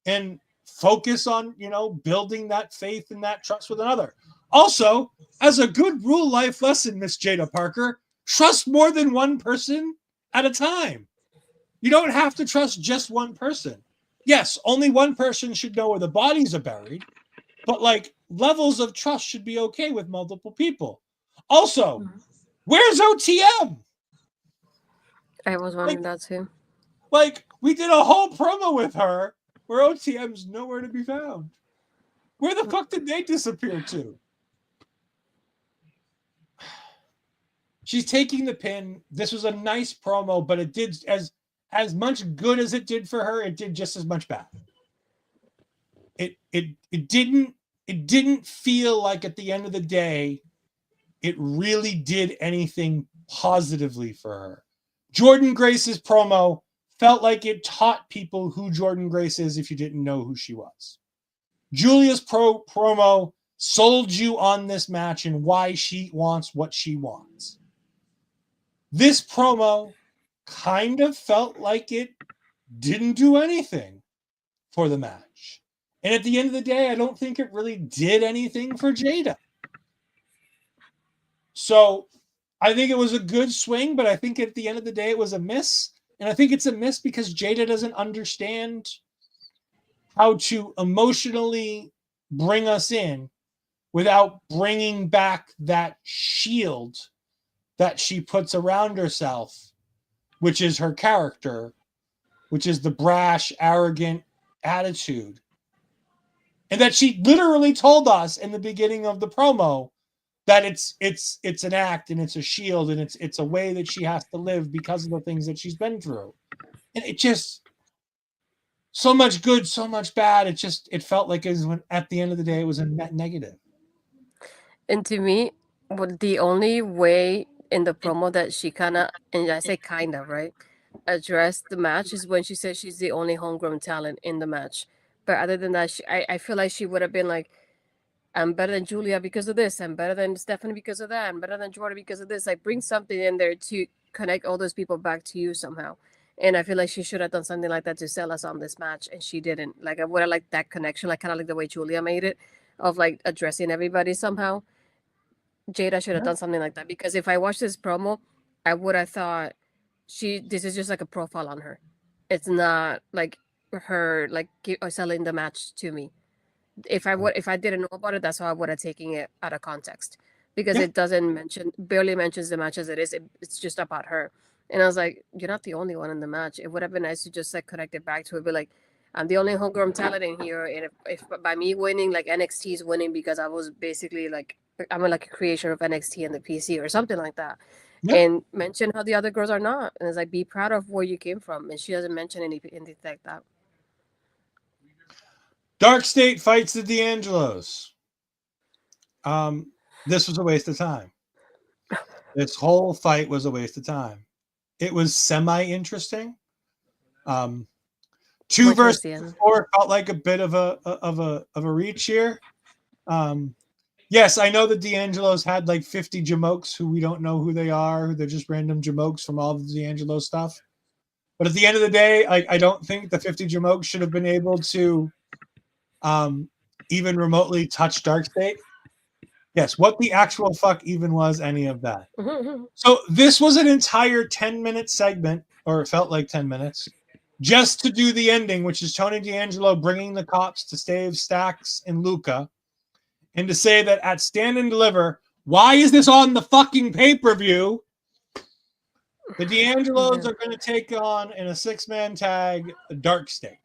and focus on, building that faith and that trust with another. Also, as a good rule life lesson, Miss Jada Parker, trust more than one person at a time. You don't have to trust just one person. Yes, only one person should know where the bodies are buried, but like levels of trust should be okay with multiple people. Also, where's OTM? I was wondering that too. Like, we did a whole promo with her where OTM's nowhere to be found. Where the fuck did they disappear to? She's taking the pin. This was a nice promo, but it did as much good as it did for her, it did just as much bad. It didn't feel like at the end of the day it really did anything positively for her. Jordynne Grace's promo felt like it taught people who Jordynne Grace is if you didn't know who she was. Julia's promo sold you on this match and why she wants what she wants. This promo kind of felt like it didn't do anything for the match. And at the end of the day, I don't think it really did anything for Jada. So I think it was a good swing, but I think at the end of the day, it was a miss. And I think it's a miss because Jada doesn't understand how to emotionally bring us in without bringing back that shield that she puts around herself, which is her character, which is the brash, arrogant attitude. And that she literally told us in the beginning of the promo that it's an act and it's a shield and it's a way that she has to live because of the things that she's been through. And it just, so much good, so much bad. It felt like it was when, at the end of the day, it was a net negative. And to me, the only way in the promo that she kind of, and I say kind of, right, addressed the match is when she said she's the only homegrown talent in the match. But other than that, I feel like she would have been like, I'm better than Julia because of this. I'm better than Stephanie because of that. I'm better than Jordan because of this. Like, bring something in there to connect all those people back to you somehow. And I feel like she should have done something like that to sell us on this match, and she didn't. Like, I would have liked that connection, like kind of like the way Julia made it, of like addressing everybody somehow. Jada should have done something like that, because if I watched this promo, I would have thought this is just like a profile on her. It's not like her like selling the match to me. If I didn't know about it, that's how I would have taken it out of context, because it barely mentions the match as it is. It's just about her. And I was like, you're not the only one in the match. It would have been nice to just like connect it back to it, be like, I'm the only homegrown talent in here, and if by me winning, like NXT is winning because I was basically like, I'm like a creation of NXT and the PC or something like that. Yeah. And mention how the other girls are not, and it's like, be proud of where you came from. And she doesn't mention anything like that. Dark State fights the D'Angelos. This was a waste of time. This whole fight was a waste of time. It was semi-interesting. 2 versus 4 felt like a bit of a reach here. Yes, I know the D'Angelos had like 50 Jamokes who we don't know who they are. They're just random Jamokes from all the D'Angelo stuff. But at the end of the day, I don't think the 50 Jamokes should have been able to even remotely touch Dark State. Yes, what the actual fuck even was any of that? So this was an entire 10-minute segment, or it felt like 10 minutes, just to do the ending, which is Tony D'Angelo bringing the cops to save Stax and Luca, and to say that at Stand and Deliver, why is this on the fucking pay-per-view? The D'Angelos are going to take on in a 6-man tag Dark State.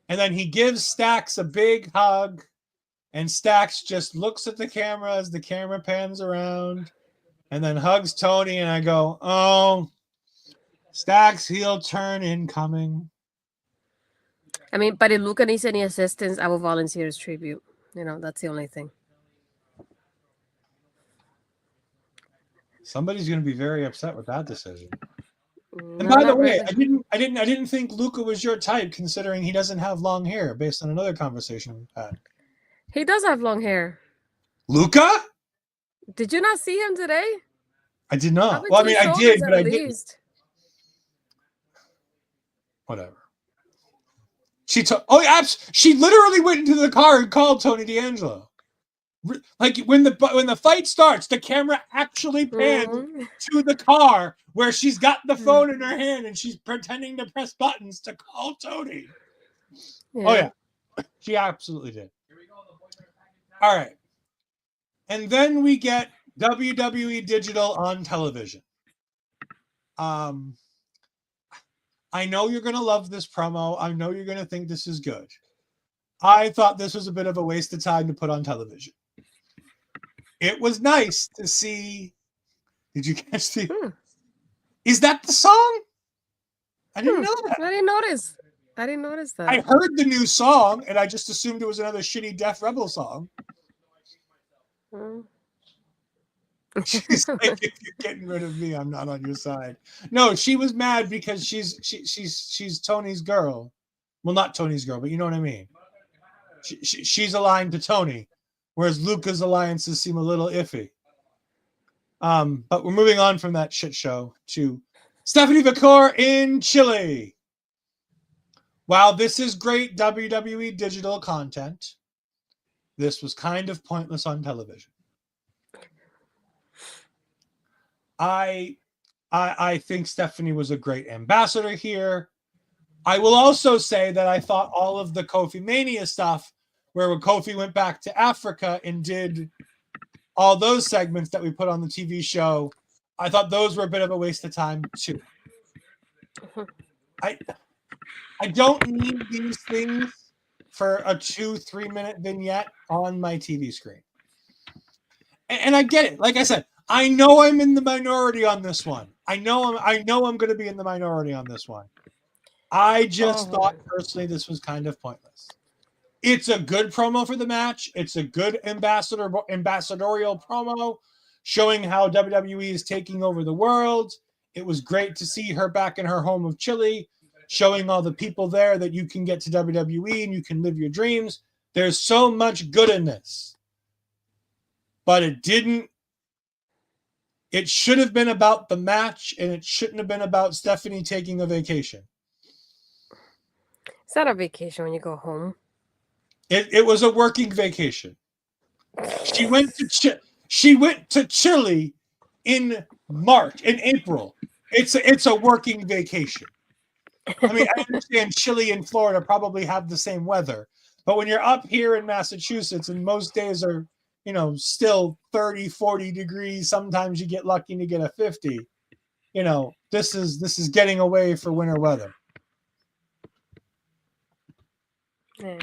And then he gives Stax a big hug, and Stax just looks at the camera as the camera pans around, and then hugs Tony. And I go, oh, Stax heel turn incoming. I mean, but if Luca needs any assistance, I will volunteer as tribute. That's the only thing. Somebody's going to be very upset with that decision. And No, by the not way, really. I didn't think Luca was your type, considering he doesn't have long hair, based on another conversation we've had. He does have long hair. Luca? Did you not see him today? I did not. Up Well, I into mean, the I did, shoulders but at I didn't. least. Whatever. She literally went into the car and called Tony D'Angelo. Like when the fight starts, the camera actually pans to the car where she's got the phone in her hand and she's pretending to press buttons to call Tony. Yeah. Oh yeah, she absolutely did. All right, and then we get WWE Digital on television. I know you're gonna love this promo. I know you're gonna think this is good. I thought this was a bit of a waste of time to put on television. It was nice to see. Did you catch the? Is that the song? I didn't know that. I didn't notice. I didn't notice that. I heard the new song and I just assumed it was another shitty Def Rebel song. She's like, if you're getting rid of me, I'm not on your side. No, she was mad because she's Tony's girl. Well, not Tony's girl, but you know what I mean. She's aligned to Tony, whereas Luca's alliances seem a little iffy. But we're moving on from that shit show to Stephanie Vicor in Chile. While this is great WWE digital content, this was kind of pointless on television. I think Stephanie was a great ambassador here. I will also say that I thought all of the Kofi Mania stuff, where Kofi went back to Africa and did all those segments that we put on the TV show, I thought those were a bit of a waste of time too. I don't need these things for a 2-3 minute vignette on my TV screen. And I get it. Like I said, I know I'm in the minority on this one. I know I'm going to be in the minority on this one. I just thought personally this was kind of pointless. It's a good promo for the match. It's a good ambassadorial promo showing how WWE is taking over the world. It was great to see her back in her home of Chile, showing all the people there that you can get to WWE and you can live your dreams. There's so much good in this. But it should have been about the match, and it shouldn't have been about Stephanie taking a vacation. It's not a vacation when you go home. It was a working vacation. She went to Chile in April. It's a working vacation. I mean, I understand Chile and Florida probably have the same weather, but when you're up here in Massachusetts and most days are, still 30, 40 degrees, sometimes you get lucky to get a 50. This is getting away for winter weather. Yeah.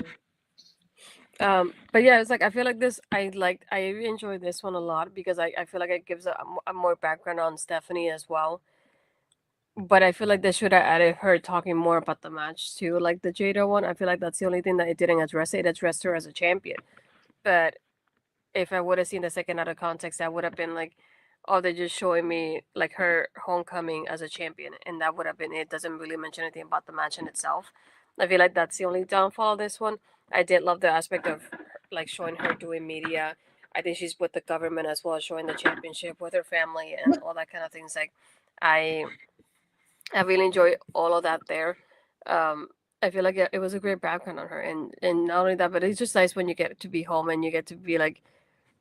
But yeah, it's like I feel like this. I enjoyed this one a lot because I feel like it gives a more background on Stephanie as well. But I feel like they should have added her talking more about the match too, like the Jada one. I feel like that's the only thing that it didn't address. It addressed her as a champion, but if I would have seen the second out of context, that would have been like, oh, they're just showing me like her homecoming as a champion, and that would have been it. Doesn't really mention anything about the match in itself. I feel like that's the only downfall of this one. I did love the aspect of like showing her doing media. I think she's with the government as well, showing the championship with her family and all that kind of things. Like, I really enjoy all of that there. I feel like it was a great background on her, and not only that, but it's just nice when you get to be home and you get to be like,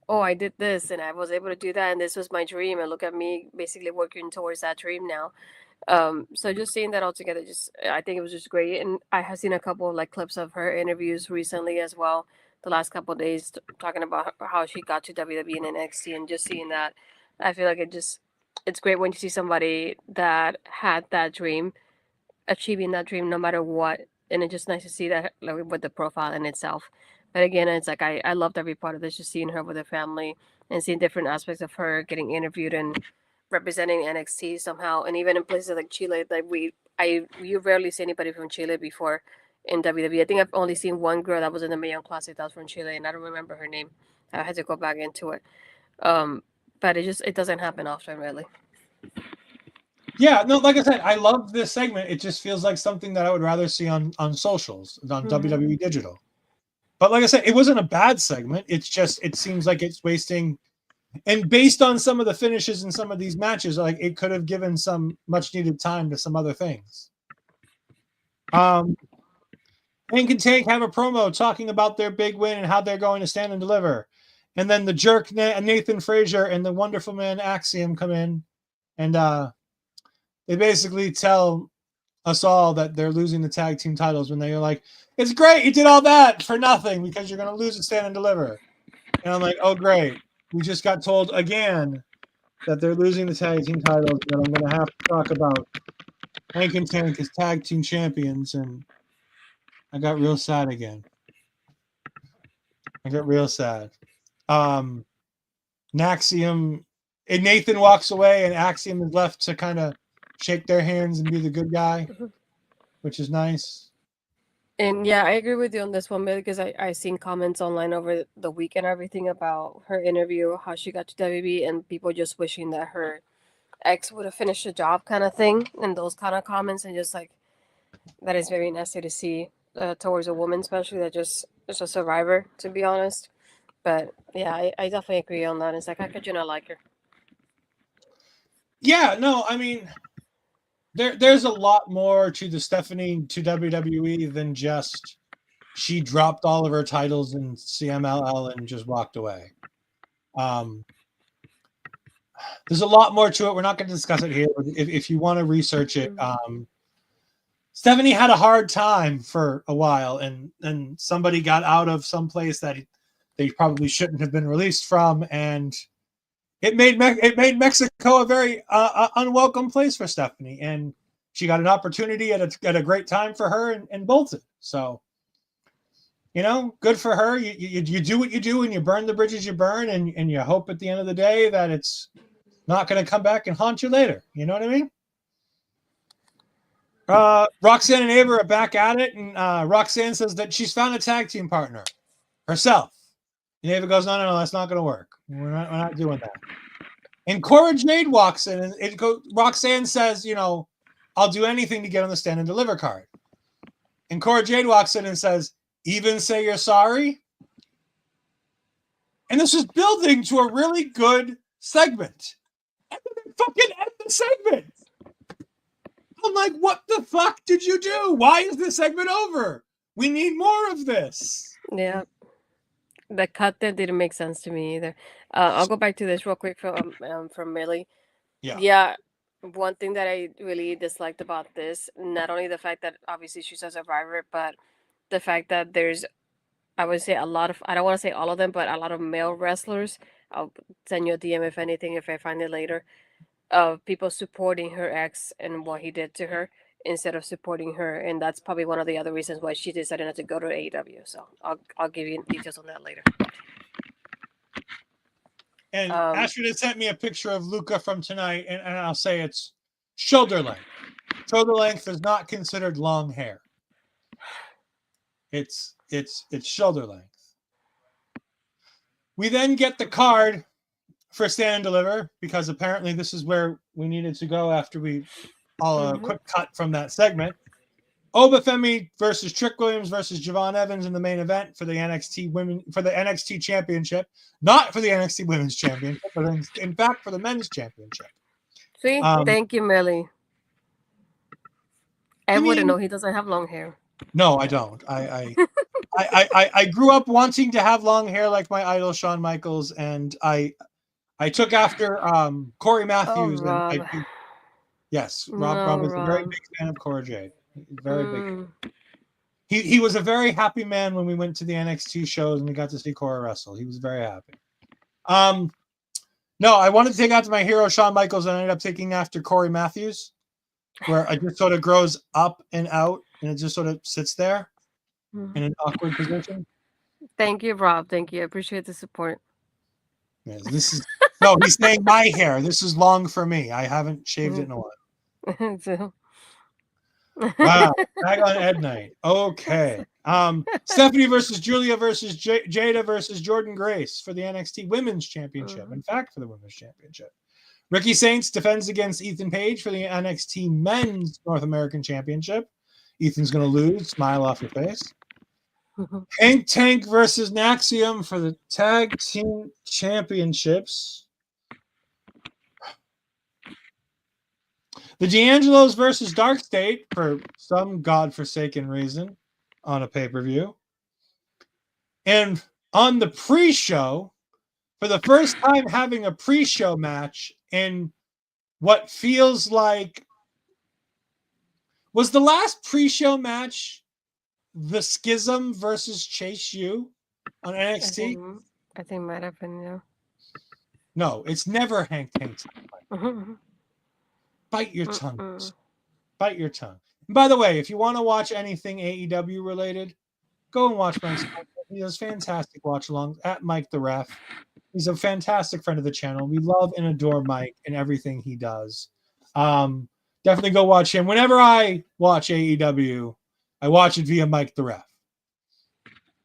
oh, I did this and I was able to do that, and this was my dream, and look at me basically working towards that dream now. So just seeing that all together, I think it was just great. And I have seen a couple of like clips of her interviews recently as well, the last couple of days, talking about how she got to WWE and NXT, and just seeing that, I feel like it's great when you see somebody that had that dream, achieving that dream no matter what and it's just nice to see that like, with the profile in itself. But again, it's like I loved every part of this, just seeing her with her family and seeing different aspects of her getting interviewed and representing NXT somehow, and even in places like Chile, like you rarely see anybody from Chile before in WWE. I think I've only seen one girl that was in the Million Classic that was from Chile, and I don't remember her name. I had to go back into it. But it doesn't happen often, really. Yeah, no, like I said, I love this segment. It just feels like something that I would rather see on socials, on WWE Digital. But like I said, it wasn't a bad segment. It's just it seems like it's wasting. And based on some of the finishes in some of these matches, like it could have given some much needed time to some other things. Hank and Tank have a promo talking about their big win and how they're going to stand and deliver. And then the jerk Nathan Frazier and the wonderful man Axiom come in, and they basically tell us all that they're losing the tag team titles when they're like, "It's great, you did all that for nothing because you're going to lose and stand and deliver." And I'm like, "Oh, great. We just got told again that they're losing the tag team titles, and I'm going to have to talk about Hank and Tank as tag team champions." And I got real sad again. I got real sad. Naxium and Nathan walks away, and Axiom is left to kind of shake their hands and be the good guy, which is nice. And yeah, I agree with you on this one because I seen comments online over the week and everything about her interview, how she got to WB, and people just wishing that her ex would have finished the job, kind of thing, and those kind of comments, and just like that is very nasty to see towards a woman, especially that just is a survivor, to be honest. But yeah, I definitely agree on that. It's like, how could you not like her? Yeah, no, I mean, there's a lot more to the Stephanie to WWE than just she dropped all of her titles in CMLL and just walked away. There's a lot more to it. We're not going to discuss it here. But if you want to research it, Stephanie had a hard time for a while, and somebody got out of some place that they probably shouldn't have been released from, and it made Mexico a very unwelcome place for Stephanie, and she got an opportunity at a great time for her and bolted. So, good for her. You do what you do, and you burn the bridges you burn, and you hope at the end of the day that it's not going to come back and haunt you later. You know what I mean? Roxanne and Ava are back at it, and Roxanne says that she's found a tag team partner herself. And Ava goes, no, that's not going to work. We're not doing that. And Cora Jade walks in, and Roxanne says, I'll do anything to get on the stand and deliver card. And Cora Jade walks in and says, even say you're sorry? And this is building to a really good segment. And then they fucking end the segment. I'm like, what the fuck did you do? Why is this segment over? We need more of this. Yeah. The cut there didn't make sense to me either. I'll go back to this real quick from Millie. Yeah. One thing that I really disliked about this, not only the fact that obviously she's a survivor, but the fact that there's, I would say, a lot of, I don't want to say all of them, but a lot of male wrestlers. I'll send you a DM if anything, if I find it later, of people supporting her ex and what he did to her instead of supporting her, and that's probably one of the other reasons why she decided not to go to AEW. So I'll give you details on that later. And Astrid has sent me a picture of Luca from tonight, and I'll say it's shoulder length. Shoulder length is not considered long hair. It's shoulder length. We then get the card for Stand and Deliver, because apparently this is where we needed to go after we a quick cut from that segment. Obafemi versus Trick Williams versus Javon Evans in the main event for the NXT Championship, not for the NXT Women's Championship, but in fact for the Men's Championship. See, thank you, Millie. I wouldn't know he doesn't have long hair. No, I don't. I grew up wanting to have long hair like my idol Shawn Michaels, and I took after Corey Matthews. Rob. Yes, Rob was a very big fan of Cora Jade. Very big. He was a very happy man when we went to the NXT shows and we got to see Cora wrestle. He was very happy. No, I wanted to take after my hero Shawn Michaels, and I ended up taking after Corey Matthews, where it just sort of grows up and out and it just sort of sits there in an awkward position. Thank you, Rob. Thank you. I appreciate the support. Yes, this is no. He's saying my hair. This is long for me. I haven't shaved it in a while. So- Wow, tag on Ed Night. Okay. Stephanie versus Julia versus Jada versus Jordan Grace for the NXT Women's Championship. In fact, for the Women's Championship. Ricky Saints defends against Ethan Page for the NXT Men's North American Championship. Ethan's going to lose. Smile off your face. Hank Tank versus Naxium for the Tag Team Championships. The D'Angelos versus Dark State for some godforsaken reason on a pay-per-view. And on the pre-show, for the first time having a pre-show match in what feels like... Was the last pre-show match the Schism versus Chase U on NXT? I think might have been, yeah. No, it's never Hank Tank's. Bite your tongue. Bite your tongue. And by the way, if you want to watch anything AEW related, go and watch Mike's. He does fantastic watch alongs at Mike the Ref. He's a fantastic friend of the channel. We love and adore Mike and everything he does. Definitely go watch him. Whenever I watch AEW, I watch it via Mike the Ref.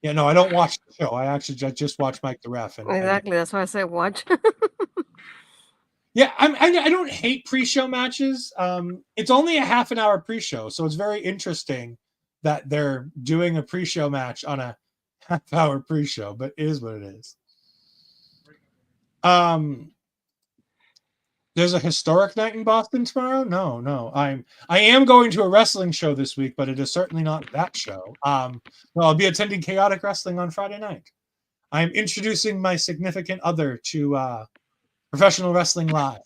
Yeah, no, I don't watch the show. I just watch Mike the Ref. And Exactly. That's why I said watch. Yeah, I don't hate pre-show matches. It's only a half an hour pre-show, so it's very interesting that they're doing a pre-show match on a half-hour pre-show, but it is what it is. There's a historic night in Boston tomorrow? No. I am going to a wrestling show this week, but it is certainly not that show. I'll be attending Chaotic Wrestling on Friday night. I'm introducing my significant other to Professional Wrestling Live.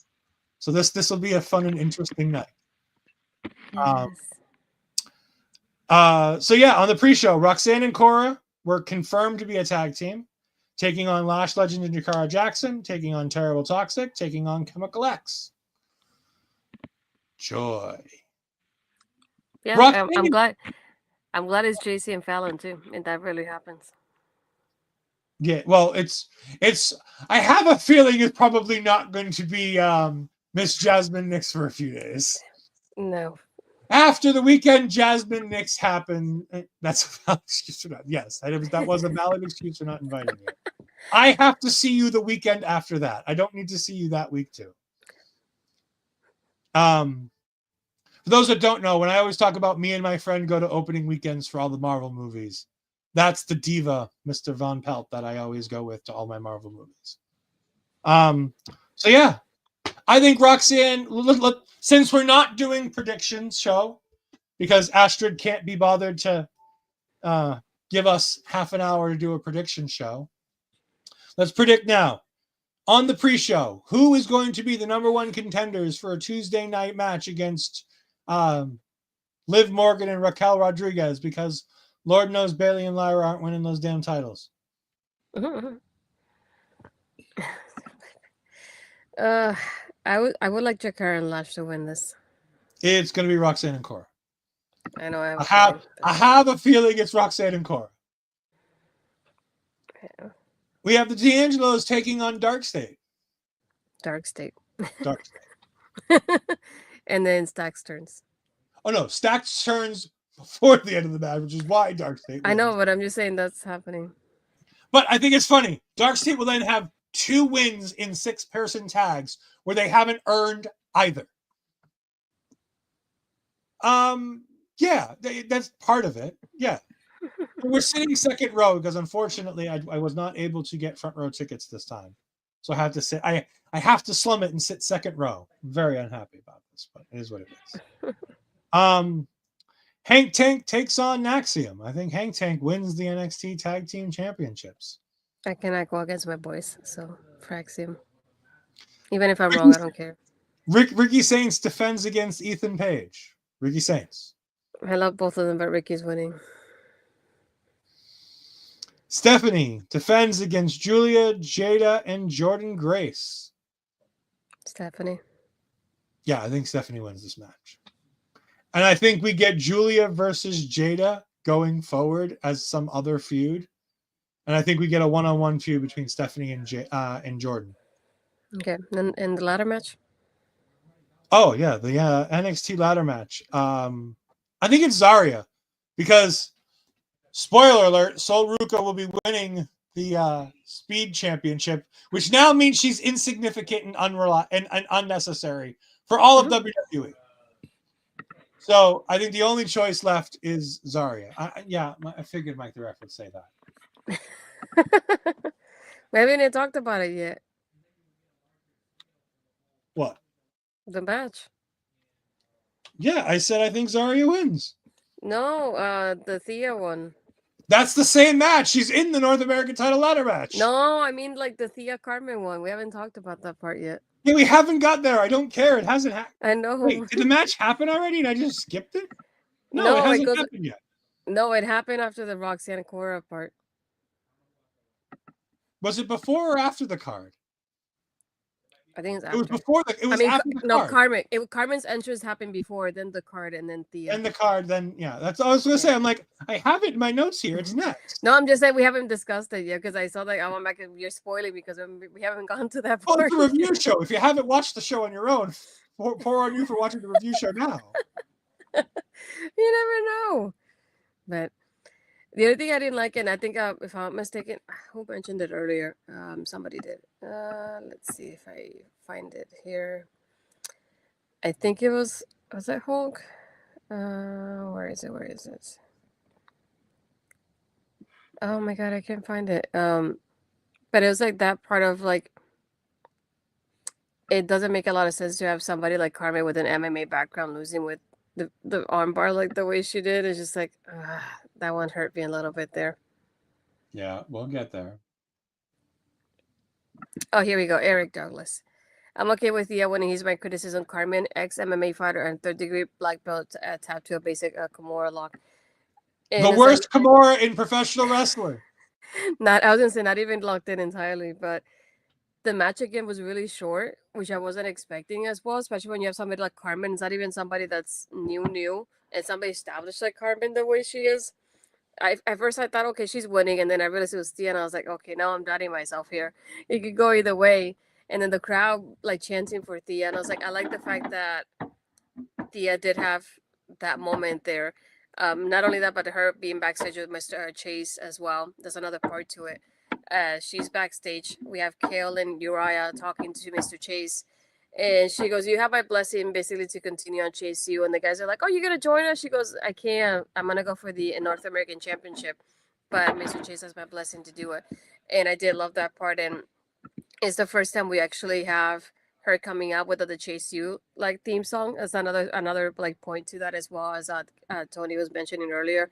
So this will be a fun and interesting night. Yes. So yeah, on the pre-show, Roxanne and Cora were confirmed to be a tag team, taking on Lash Legend and Jakara Jackson, taking on Terrible Toxic, taking on Chemical X. Joy. Yeah, I'm glad. I'm glad it's JC and Fallon too, and that really happens. Yeah, well, it's. I have a feeling it's probably not going to be Miss Jasmine Nix for a few days. No. After the weekend, Jasmine Nix happened. That's a valid excuse for not. Yes, that was a valid excuse for not inviting you. I have to see you the weekend after that. I don't need to see you that week too. For those that don't know, when I always talk about me and my friend go to opening weekends for all the Marvel movies, that's the diva, Mr. Von Pelt, that I always go with to all my Marvel movies. So yeah, I think Roxanne, since we're not doing predictions show, because Astrid can't be bothered to give us half an hour to do a prediction show, let's predict now. On the pre-show, who is going to be the number one contenders for a Tuesday night match against Liv Morgan and Raquel Rodriguez? Because Lord knows Bailey and Lyra aren't winning those damn titles. I would like Jakara and Lash to win this. It's going to be Roxanne and Cora. I know. I have a feeling it's Roxanne and Cora. Yeah. We have the D'Angelos taking on Dark State. Dark State. Dark State. And then Stacks turns. Oh no, Stacks turns before the end of the match, which is why Dark State wins. I know, but I'm just saying that's happening. But I think it's funny. Dark State will then have 2 wins in 6-person tags where they haven't earned either. Yeah, that's part of it. Yeah. We're sitting second row because unfortunately I was not able to get front row tickets this time. So I have to sit. I have to slum it and sit second row. I'm very unhappy about this, but it is what it is. Hank Tank takes on Naxium. I think Hank Tank wins the NXT Tag Team Championships. I cannot go against my boys, so Fraxium. Even if I'm wrong, I don't care. Ricky Saints defends against Ethan Page. Ricky Saints. I love both of them, but Ricky's winning. Stephanie defends against Julia, Jada, and Jordan Grace. Stephanie. Yeah, I think Stephanie wins this match. And I think we get Julia versus Jada going forward as some other feud. And I think we get a one-on-one feud between Stephanie and Jordan. Okay, and the ladder match. Oh yeah, the NXT ladder match. I think it's Zarya because spoiler alert: Sol Ruka will be winning the Speed Championship, which now means she's insignificant and unnecessary for all of WWE. So I think the only choice left is Zarya. I figured Mike the Ref would say that. We haven't even talked about it yet. What? The match. Yeah, I said I think Zarya wins. No, the Thea one. That's the same match. She's in the North American title ladder match. No, I mean like the Thea Karmen one. We haven't talked about that part yet. Yeah, we haven't got there. I don't care. It hasn't happened. I know. Wait, did the match happen already and I just skipped it? No, No, it it hasn't goes- happened yet. No, it happened after the Roxanne Cora part. Was it before or after the card? I think it's after. It was before the. It was after the no, card. Karmen. Karmen's entrance happened before, then the card, and then Thea. And the card, then yeah, that's all I was gonna say. I'm like, I have it in my notes here. It's next. No, I'm just saying we haven't discussed it yet because I saw that I went back and you're spoiling because we haven't gone to that Oh, part. it's a review show. If you haven't watched the show on your own, pour on you for watching the review show now. You never know. But the other thing I didn't like, and I think if I'm not mistaken, who mentioned it earlier? Somebody did. Let's see if I find it here. I think it was that Hulk? Where is it? Where is it? Oh my god, I can't find it. But it was like that part of like it doesn't make a lot of sense to have somebody like Karmen with an MMA background losing with the armbar like the way she did. It's just like that one hurt me a little bit there. Yeah, we'll get there. Oh, here we go. Eric Douglas. I'm okay with Thea winning. He's my criticism. Karmen, ex-MMA fighter and third-degree black belt tapped to a basic Kimura lock. And The worst Kimura in professional wrestling. I was gonna say not even locked in entirely, but the match again was really short, which I wasn't expecting as well, especially when you have somebody like Karmen. It's not even somebody that's new, and somebody established like Karmen the way she is. At first I thought, okay, she's winning, and then I realized it was Thea, and I was like, okay, now I'm doubting myself here. It could go either way. And then the crowd like chanting for Thea, and I was like, I like the fact that Thea did have that moment there. Not only that, but her being backstage with Mr. Chase as well. There's another part to it. She's backstage. We have Kale and Uriah talking to Mr. Chase. And she goes, you have my blessing basically to continue on Chase U. And the guys are like, oh, you're going to join us? She goes, I can't. I'm going to go for the North American Championship. But Mr. Chase has my blessing to do it. And I did love that part. And it's the first time we actually have her coming out with the Chase U like theme song. That's another like point to that as well, as Tony was mentioning earlier.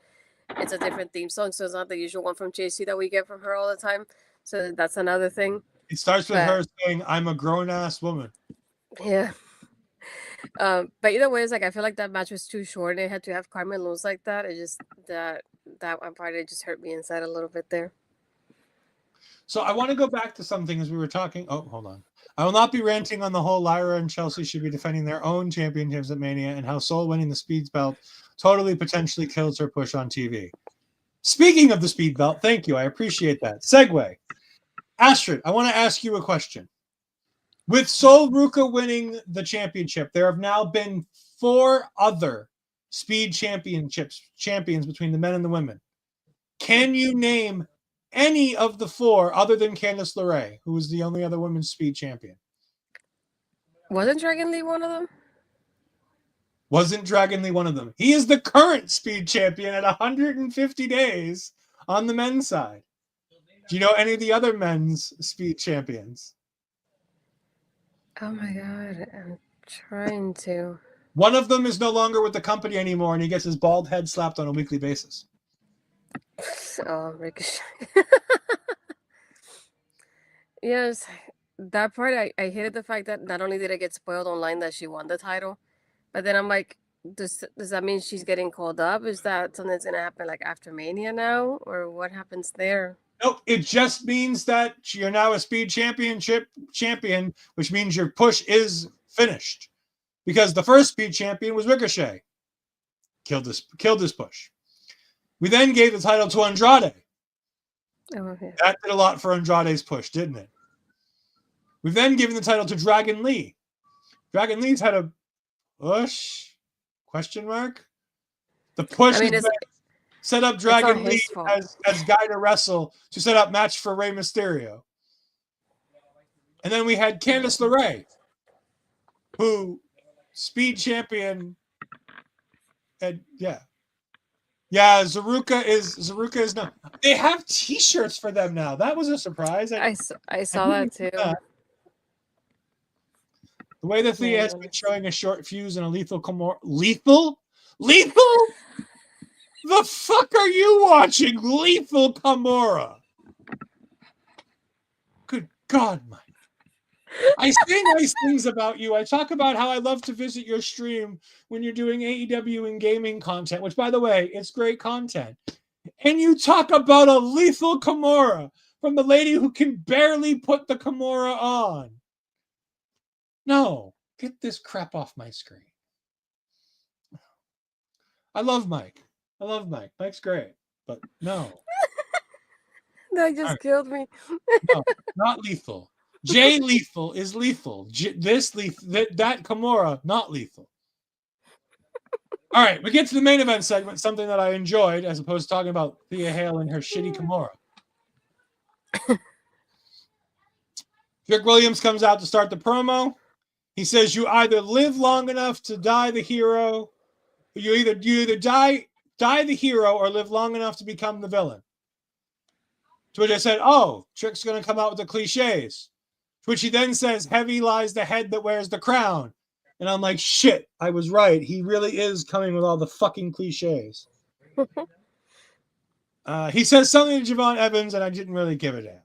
It's a different theme song, so it's not the usual one from Chase U that we get from her all the time. So that's another thing. It starts with her saying, I'm a grown-ass woman. Yeah. But either way, it's like I feel like that match was too short and it had to have Karmen lose like that. It just that one part, it just hurt me inside a little bit there. So I want to go back to something as we were talking. Oh, hold on. I will not be ranting on the whole Lyra and Chelsea should be defending their own championships at Mania and how Sol winning the Speed Belt totally potentially kills her push on TV. Speaking of the Speed Belt, thank you. I appreciate that. Segue. Astrid, I want to ask you a question. With Sol Ruka winning the championship, there have now been 4 other Speed champions between the men and the women. Can you name any of the 4 other than Candice LeRae, who was the only other women's Speed champion? Wasn't Dragon Lee one of them? Wasn't Dragon Lee one of them? He is the current Speed champion at 150 days on the men's side. Do you know any of the other men's Speed champions? Oh my god, I'm trying to. One of them is no longer with the company anymore, and he gets his bald head slapped on a weekly basis. Oh, Ricochet. Yes, that part I hated the fact that not only did it get spoiled online that she won the title, but then I'm like, does that mean she's getting called up? Is that something that's gonna happen like after Mania now, or what happens there? Nope, it just means that you're now a Speed championship champion, which means your push is finished. Because the first Speed champion was Ricochet. killed this push. We then gave the title to Andrade. Oh, yeah. That did a lot for Andrade's push, didn't it? We've then given the title to Dragon Lee. Dragon Lee's had a push? Question mark? The push I mean, has been set up Dragon Lee as guy to wrestle to set up match for Rey Mysterio. And then we had Candice LeRae, who speed champion, and Zaruka is now. They have T-shirts for them now. That was a surprise. I saw that too. The way that Thea has been showing a short fuse and a lethal lethal. The fuck are you watching? Lethal Kimura. Good God, Mike. I say nice things about you. I talk about how I love to visit your stream when you're doing AEW and gaming content, which, by the way, it's great content. And you talk about a lethal Kimura from the lady who can barely put the Kimura on. No, get this crap off my screen. I love Mike. Mike's great, but no. That just killed me. No, not lethal. Jay Lethal is lethal. That Kimura, not lethal. All right, we get to the main event segment, something that I enjoyed, as opposed to talking about Thea Hale and her shitty Kimura. Trick Williams comes out to start the promo. He says, "You either live long enough to die the hero, you either die the hero or live long enough to become the villain." To which I said, "Oh, Trick's going to come out with the cliches." To which he then says, "Heavy lies the head that wears the crown." And I'm like, shit, I was right. He really is coming with all the fucking cliches. He says something to Javon Evans, and I didn't really give a damn.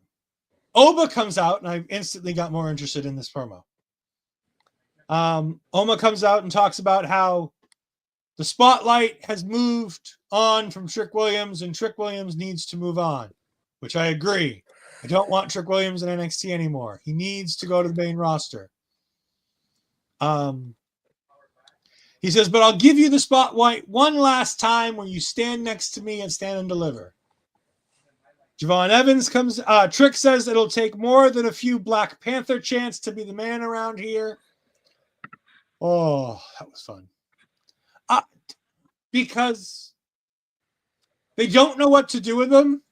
Oba comes out, and I instantly got more interested in this promo. Oma comes out and talks about how the spotlight has moved on from Trick Williams, and Trick Williams needs to move on, which I agree. I don't want Trick Williams in NXT anymore. He needs to go to the main roster. He says, "But I'll give you the spotlight one last time where you stand next to me and stand and deliver." Javon Evans comes. Trick says it'll take more than a few Black Panther chants to be the man around here. Oh, that was fun. Because they don't know what to do with him,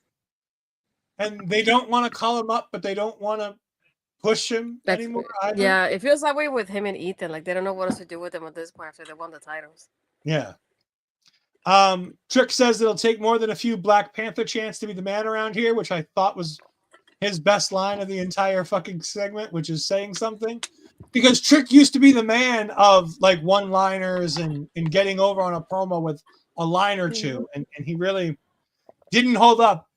and they don't want to call him up, but they don't want to push him anymore. Yeah, it feels that way with him and Ethan. Like they don't know what else to do with him at this point after they won the titles. Yeah. Trick says it'll take more than a few Black Panther chants to be the man around here, which I thought was his best line of the entire fucking segment, which is saying something. Because Trick used to be the man of like one-liners and getting over on a promo with a line or two, and he really didn't hold up.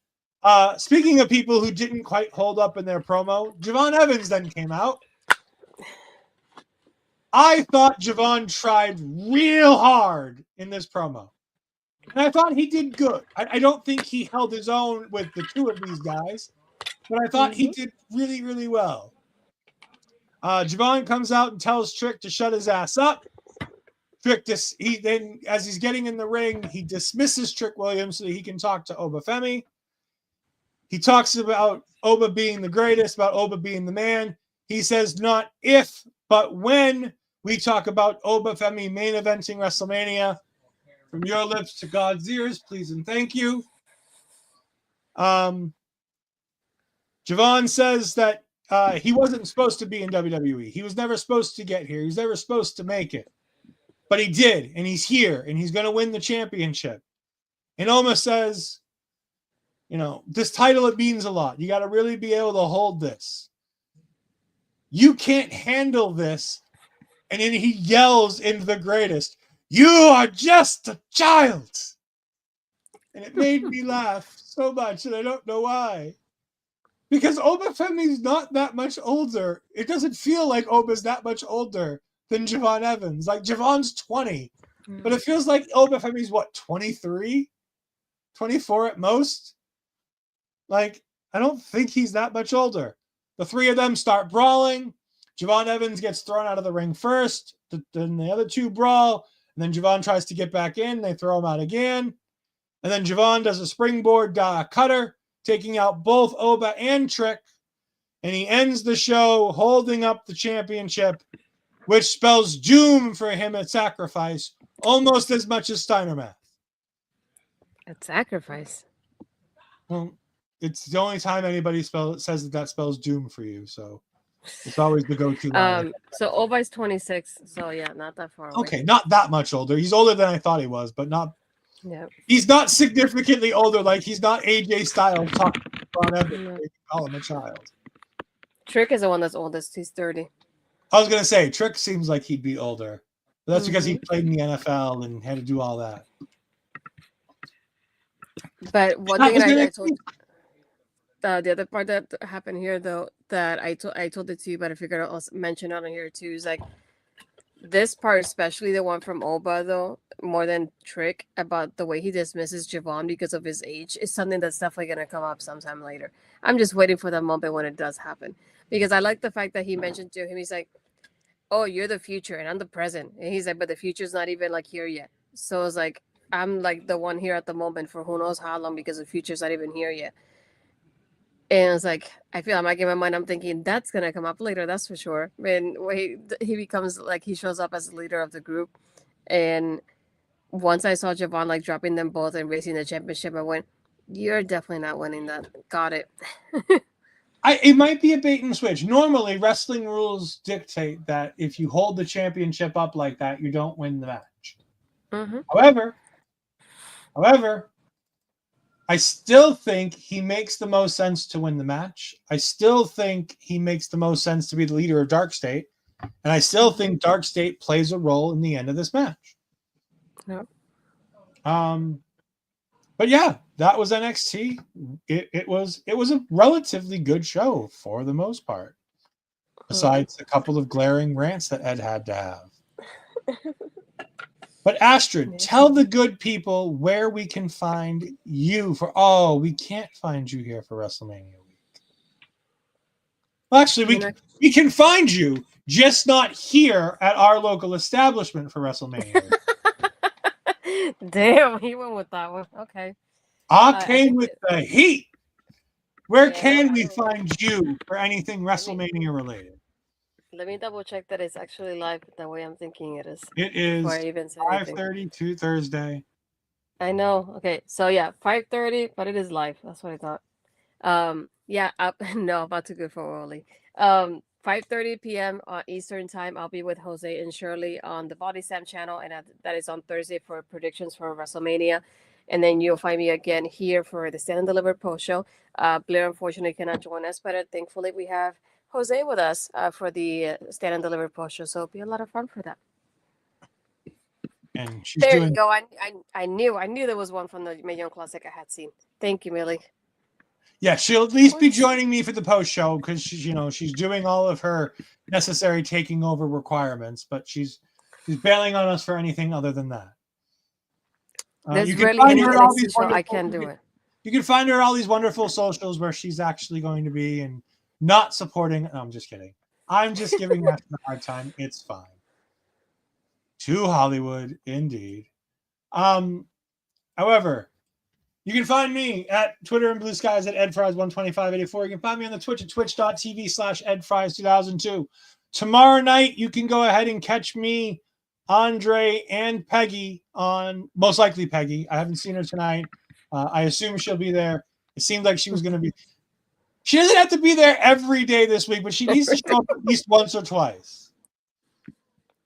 Speaking of people who didn't quite hold up in their promo, Javon Evans then came out. I thought Javon tried real hard in this promo. And I thought he did good. I don't think he held his own with the two of these guys, but I thought he did really, really well. Javon comes out and tells Trick to shut his ass up. Trick, he then, as he's getting in the ring, he dismisses Trick Williams so that he can talk to Oba Femi. He talks about Oba being the greatest, about Oba being the man. He says, not if, but when we talk about Oba Femi main eventing WrestleMania. From your lips to God's ears, please and thank you. Javon says that he wasn't supposed to be in WWE. He was never supposed to get here. He was never supposed to make it. But he did, and he's here, and he's going to win the championship. And Oma says, you know, this title, it means a lot. You got to really be able to hold this. You can't handle this. And then he yells into the greatest, "You are just a child." And it made me laugh so much, and I don't know why. Because Oba Femi's not that much older. It doesn't feel like Oba's that much older than Javon Evans. Like, Javon's 20. But it feels like Oba Femi's, what, 23? 24 at most? Like, I don't think he's that much older. The three of them start brawling. Javon Evans gets thrown out of the ring first. Then the other two brawl. And then Javon tries to get back in. They throw him out again. And then Javon does a springboard cutter, taking out both Oba and Trick. And he ends the show holding up the championship, which spells doom for him at Sacrifice, almost as much as Steiner Math. At Sacrifice. Well, it's the only time anybody says that spells doom for you, so it's always the go-to line. So Oba's 26, so yeah, not that far away. Okay, not that much older. He's older than I thought he was, but not. Yeah. He's not significantly older. Like he's not AJ Styles talking about everything. You call him a child. Trick is the one that's oldest. He's 30. I was gonna say Trick seems like he'd be older, but that's because he played in the NFL and had to do all that. But one thing I told the other part that happened here though that I told it to you, but I figured I'll also mention it on here too, is like this part, especially the one from Oba though, more than Trick, about the way he dismisses Javon because of his age, is something that's definitely gonna come up sometime later. I'm just waiting for that moment when it does happen. Because I like the fact that he mentioned to him, he's like, oh, you're the future and I'm the present. And he's like, but the future's not even like here yet. So it's like, I'm like the one here at the moment for who knows how long because the future's not even here yet. And it's like, I feel I'm like in my mind, I'm thinking that's going to come up later. That's for sure. And he becomes like, he shows up as the leader of the group. And once I saw Javon like dropping them both and raising the championship, I went, you're definitely not winning that. Got it. It might be a bait and switch. Normally, wrestling rules dictate that if you hold the championship up like that, you don't win the match. Mm-hmm. However, I still think he makes the most sense to win the match. I still think he makes the most sense to be the leader of Dark State. And I still think Dark State plays a role in the end of this match. Yep. But yeah, that was NXT. It was a relatively good show for the most part, besides a couple of glaring rants that Ed had to have. But Astrid, tell the good people where we can find you for. Oh, we can't find you here for WrestleMania week. Well, actually, we can find you, just not here at our local establishment for WrestleMania week. Damn, he went with that one. Okay. I came with the heat. Where Yeah, can we find you for anything WrestleMania related? Let me double check that it's actually live the way I'm thinking it is. It is Before I even say anything. 5:32 Thursday. I know. Okay, so yeah, 5:30, but it is live. That's what I thought. Yeah, no, about to go for early. 5:30 p.m. Eastern time. I'll be with Jose and Shirley on the Body Slam channel, and that is on Thursday for predictions for WrestleMania. And then you'll find me again here for the Stand and Deliver post show. Blair unfortunately cannot join us, but thankfully we have Jose with us for the Stand and Deliver post show. So it'll be a lot of fun for that. And she's There doing. you go. I knew there was one from the Million Classic I had seen. Thank you, Millie. Yeah, she'll at least be joining me for the post show because she's doing all of her necessary taking over requirements, but she's bailing on us for anything other than that. There's You can really find any her at all NXT these show I wonderful- can do it. You can find her at all these wonderful socials where she's actually going to be and not supporting. No, I'm just kidding. I'm just giving her a hard time. It's fine. To Hollywood, indeed. However, you can find me at Twitter and Blue Skies at EdFries12584. You can find me on the Twitch at twitch.tv/EdFries2002. Tomorrow night, you can go ahead and catch me, Andre, and Peggy on, most likely Peggy. I haven't seen her tonight. I assume she'll be there. It seemed like she was going to be. She doesn't have to be there every day this week, but she needs to show up at least once or twice.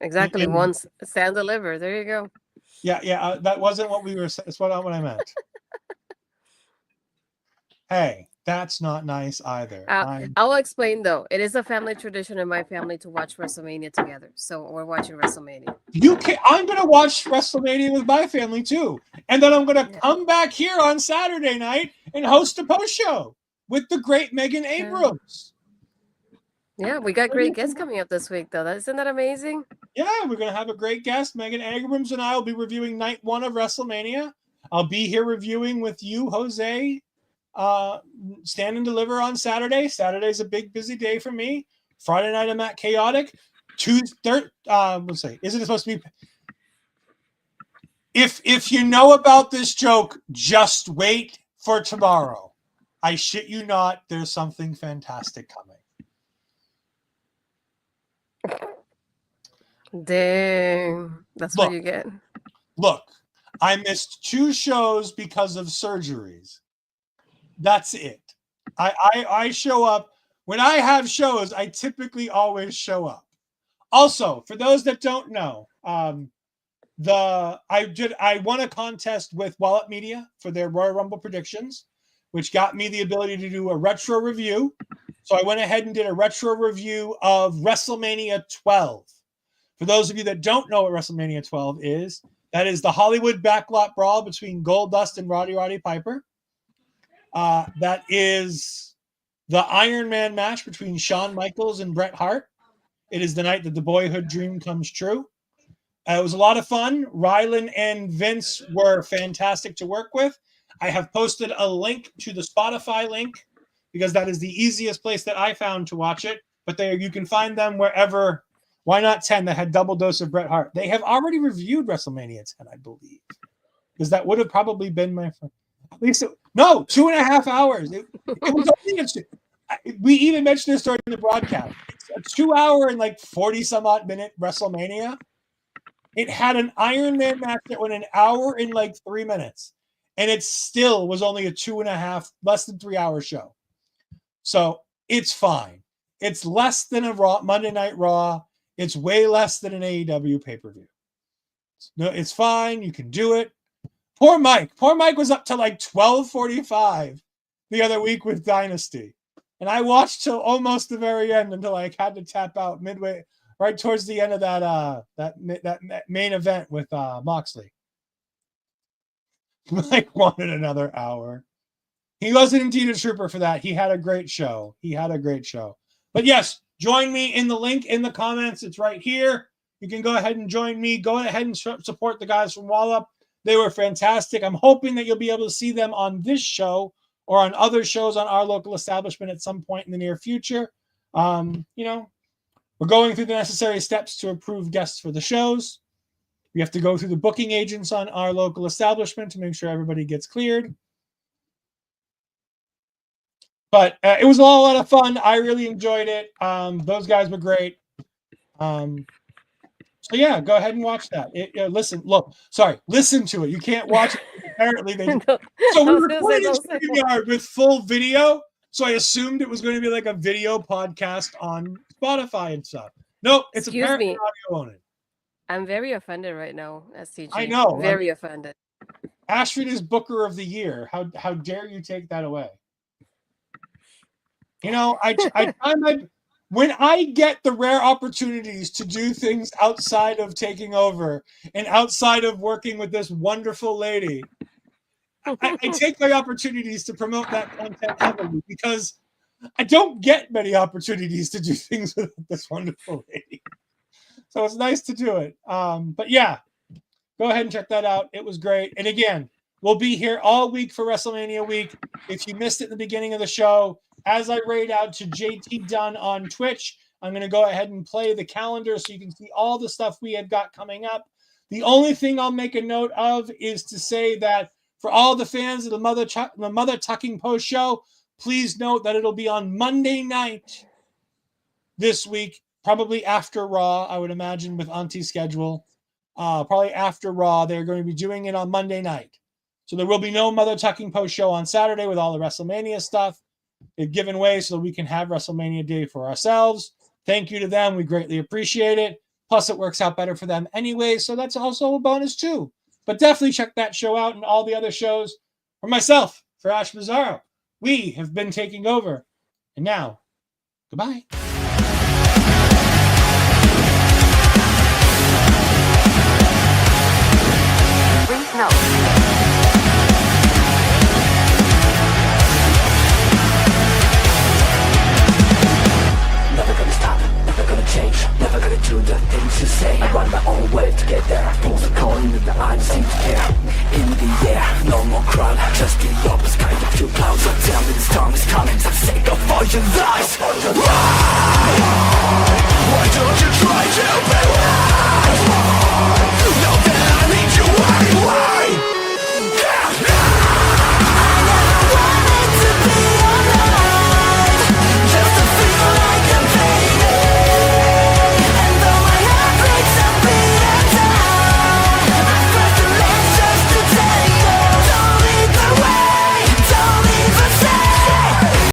Exactly. Once Stand Deliver. There you go. Yeah. That wasn't what we were. That's what I meant. Hey, that's not nice either. I'll explain though. It is a family tradition in my family to watch WrestleMania together. So we're watching WrestleMania. I'm gonna watch WrestleMania with my family too, and then I'm gonna come back here on Saturday night and host a post show with the great Megan Abrams. Yeah, we got great guests coming up this week though. Isn't that amazing? Yeah, we're gonna have a great guest. Megan Abrams and I will be reviewing night 1 of WrestleMania. I'll be here reviewing with you, Jose. Stand and Deliver on Saturday. Saturday's a big busy day for me. Friday night I'm at Chaotic. Tuesday, let's say, isn't it supposed to be If you know about this joke, just wait for tomorrow. I shit you not, there's something fantastic coming. Dang, that's what you get. Look, I missed 2 shows because of surgeries. That's it. I show up. When I have shows, I typically always show up. Also, for those that don't know, I won a contest with Wallet Media for their Royal Rumble predictions, which got me the ability to do a retro review. So I went ahead and did a retro review of WrestleMania 12. For those of you that don't know what WrestleMania 12 is, that is the Hollywood backlot brawl between Goldust and Roddy Piper. That is the Iron Man match between Shawn Michaels and Bret Hart. It is the night that the boyhood dream comes true. It was a lot of fun. Rylan and Vince were fantastic to work with. I have posted a link to the Spotify link because that is the easiest place that I found to watch it. But you can find them wherever. Why Not 10 that had Double Dose of Bret Hart? They have already reviewed WrestleMania 10, I believe. Because that would have probably been my... At least... 2.5 hours. It was only we even mentioned this during the broadcast. It's a 2 hour and 40-some-odd minute WrestleMania. It had an Iron Man match that went an hour and 3 minutes. And it still was only a 2.5, less than 3 hour show. So it's fine. It's less than a Monday Night Raw. It's way less than an AEW pay-per-view. No, it's fine. You can do it. Poor Mike. Poor Mike was up to 12:45 the other week with Dynasty. And I watched till almost the very end until I had to tap out midway, right towards the end of that main event with Moxley. Mike wanted another hour. He was indeed a trooper for that. He had a great show. But yes, join me in the link in the comments. It's right here. You can go ahead and join me. Go ahead and support the guys from Wallop. They were fantastic. I'm hoping that you'll be able to see them on this show or on other shows on our local establishment at some point in the near future. We're going through the necessary steps to approve guests for the shows. We have to go through the booking agents on our local establishment to make sure everybody gets cleared. But it was a lot of fun. I really enjoyed it. Those guys were great. So yeah, go ahead and watch that. Listen to it. You can't watch it. Apparently they do. So we recorded a StreamYard with full video. So I assumed it was going to be like a video podcast on Spotify and stuff. Nope, it's apparently audio only. I'm very offended right now, STG. I know. Very offended. Astrid is Booker of the Year. How dare you take that away? When I get the rare opportunities to do things outside of taking over and outside of working with this wonderful lady, I take my opportunities to promote that content heavily because I don't get many opportunities to do things with this wonderful lady. So it's nice to do it. But yeah, go ahead and check that out. It was great. And again, we'll be here all week for WrestleMania week. If you missed it in the beginning of the show, as I raid out to JT Dunn on Twitch, I'm going to go ahead and play the calendar so you can see all the stuff we had got coming up. The only thing I'll make a note of is to say that for all the fans of the Mother Tucking Post show, please note that it'll be on Monday night this week, probably after Raw, I would imagine, with Auntie's schedule. Probably after Raw, they're going to be doing it on Monday night. So there will be no Mother Tucking Post show on Saturday with all the WrestleMania stuff. They've given way so that we can have WrestleMania Day for ourselves. Thank you to them. We greatly appreciate it. Plus, it works out better for them anyway, so that's also a bonus too. But definitely check that show out and all the other shows. For myself, for Ash Bizarro, we have been taking over. And now, goodbye. Please note. Never gonna stop, never gonna change, never gonna do the things you say. I run my own way to get there. Pulls a coin in the eye, seem to care. In the air, no more crowd, just the opposite kind of two clouds. So tell me this time is coming for the sake of all your lies. Why don't you try to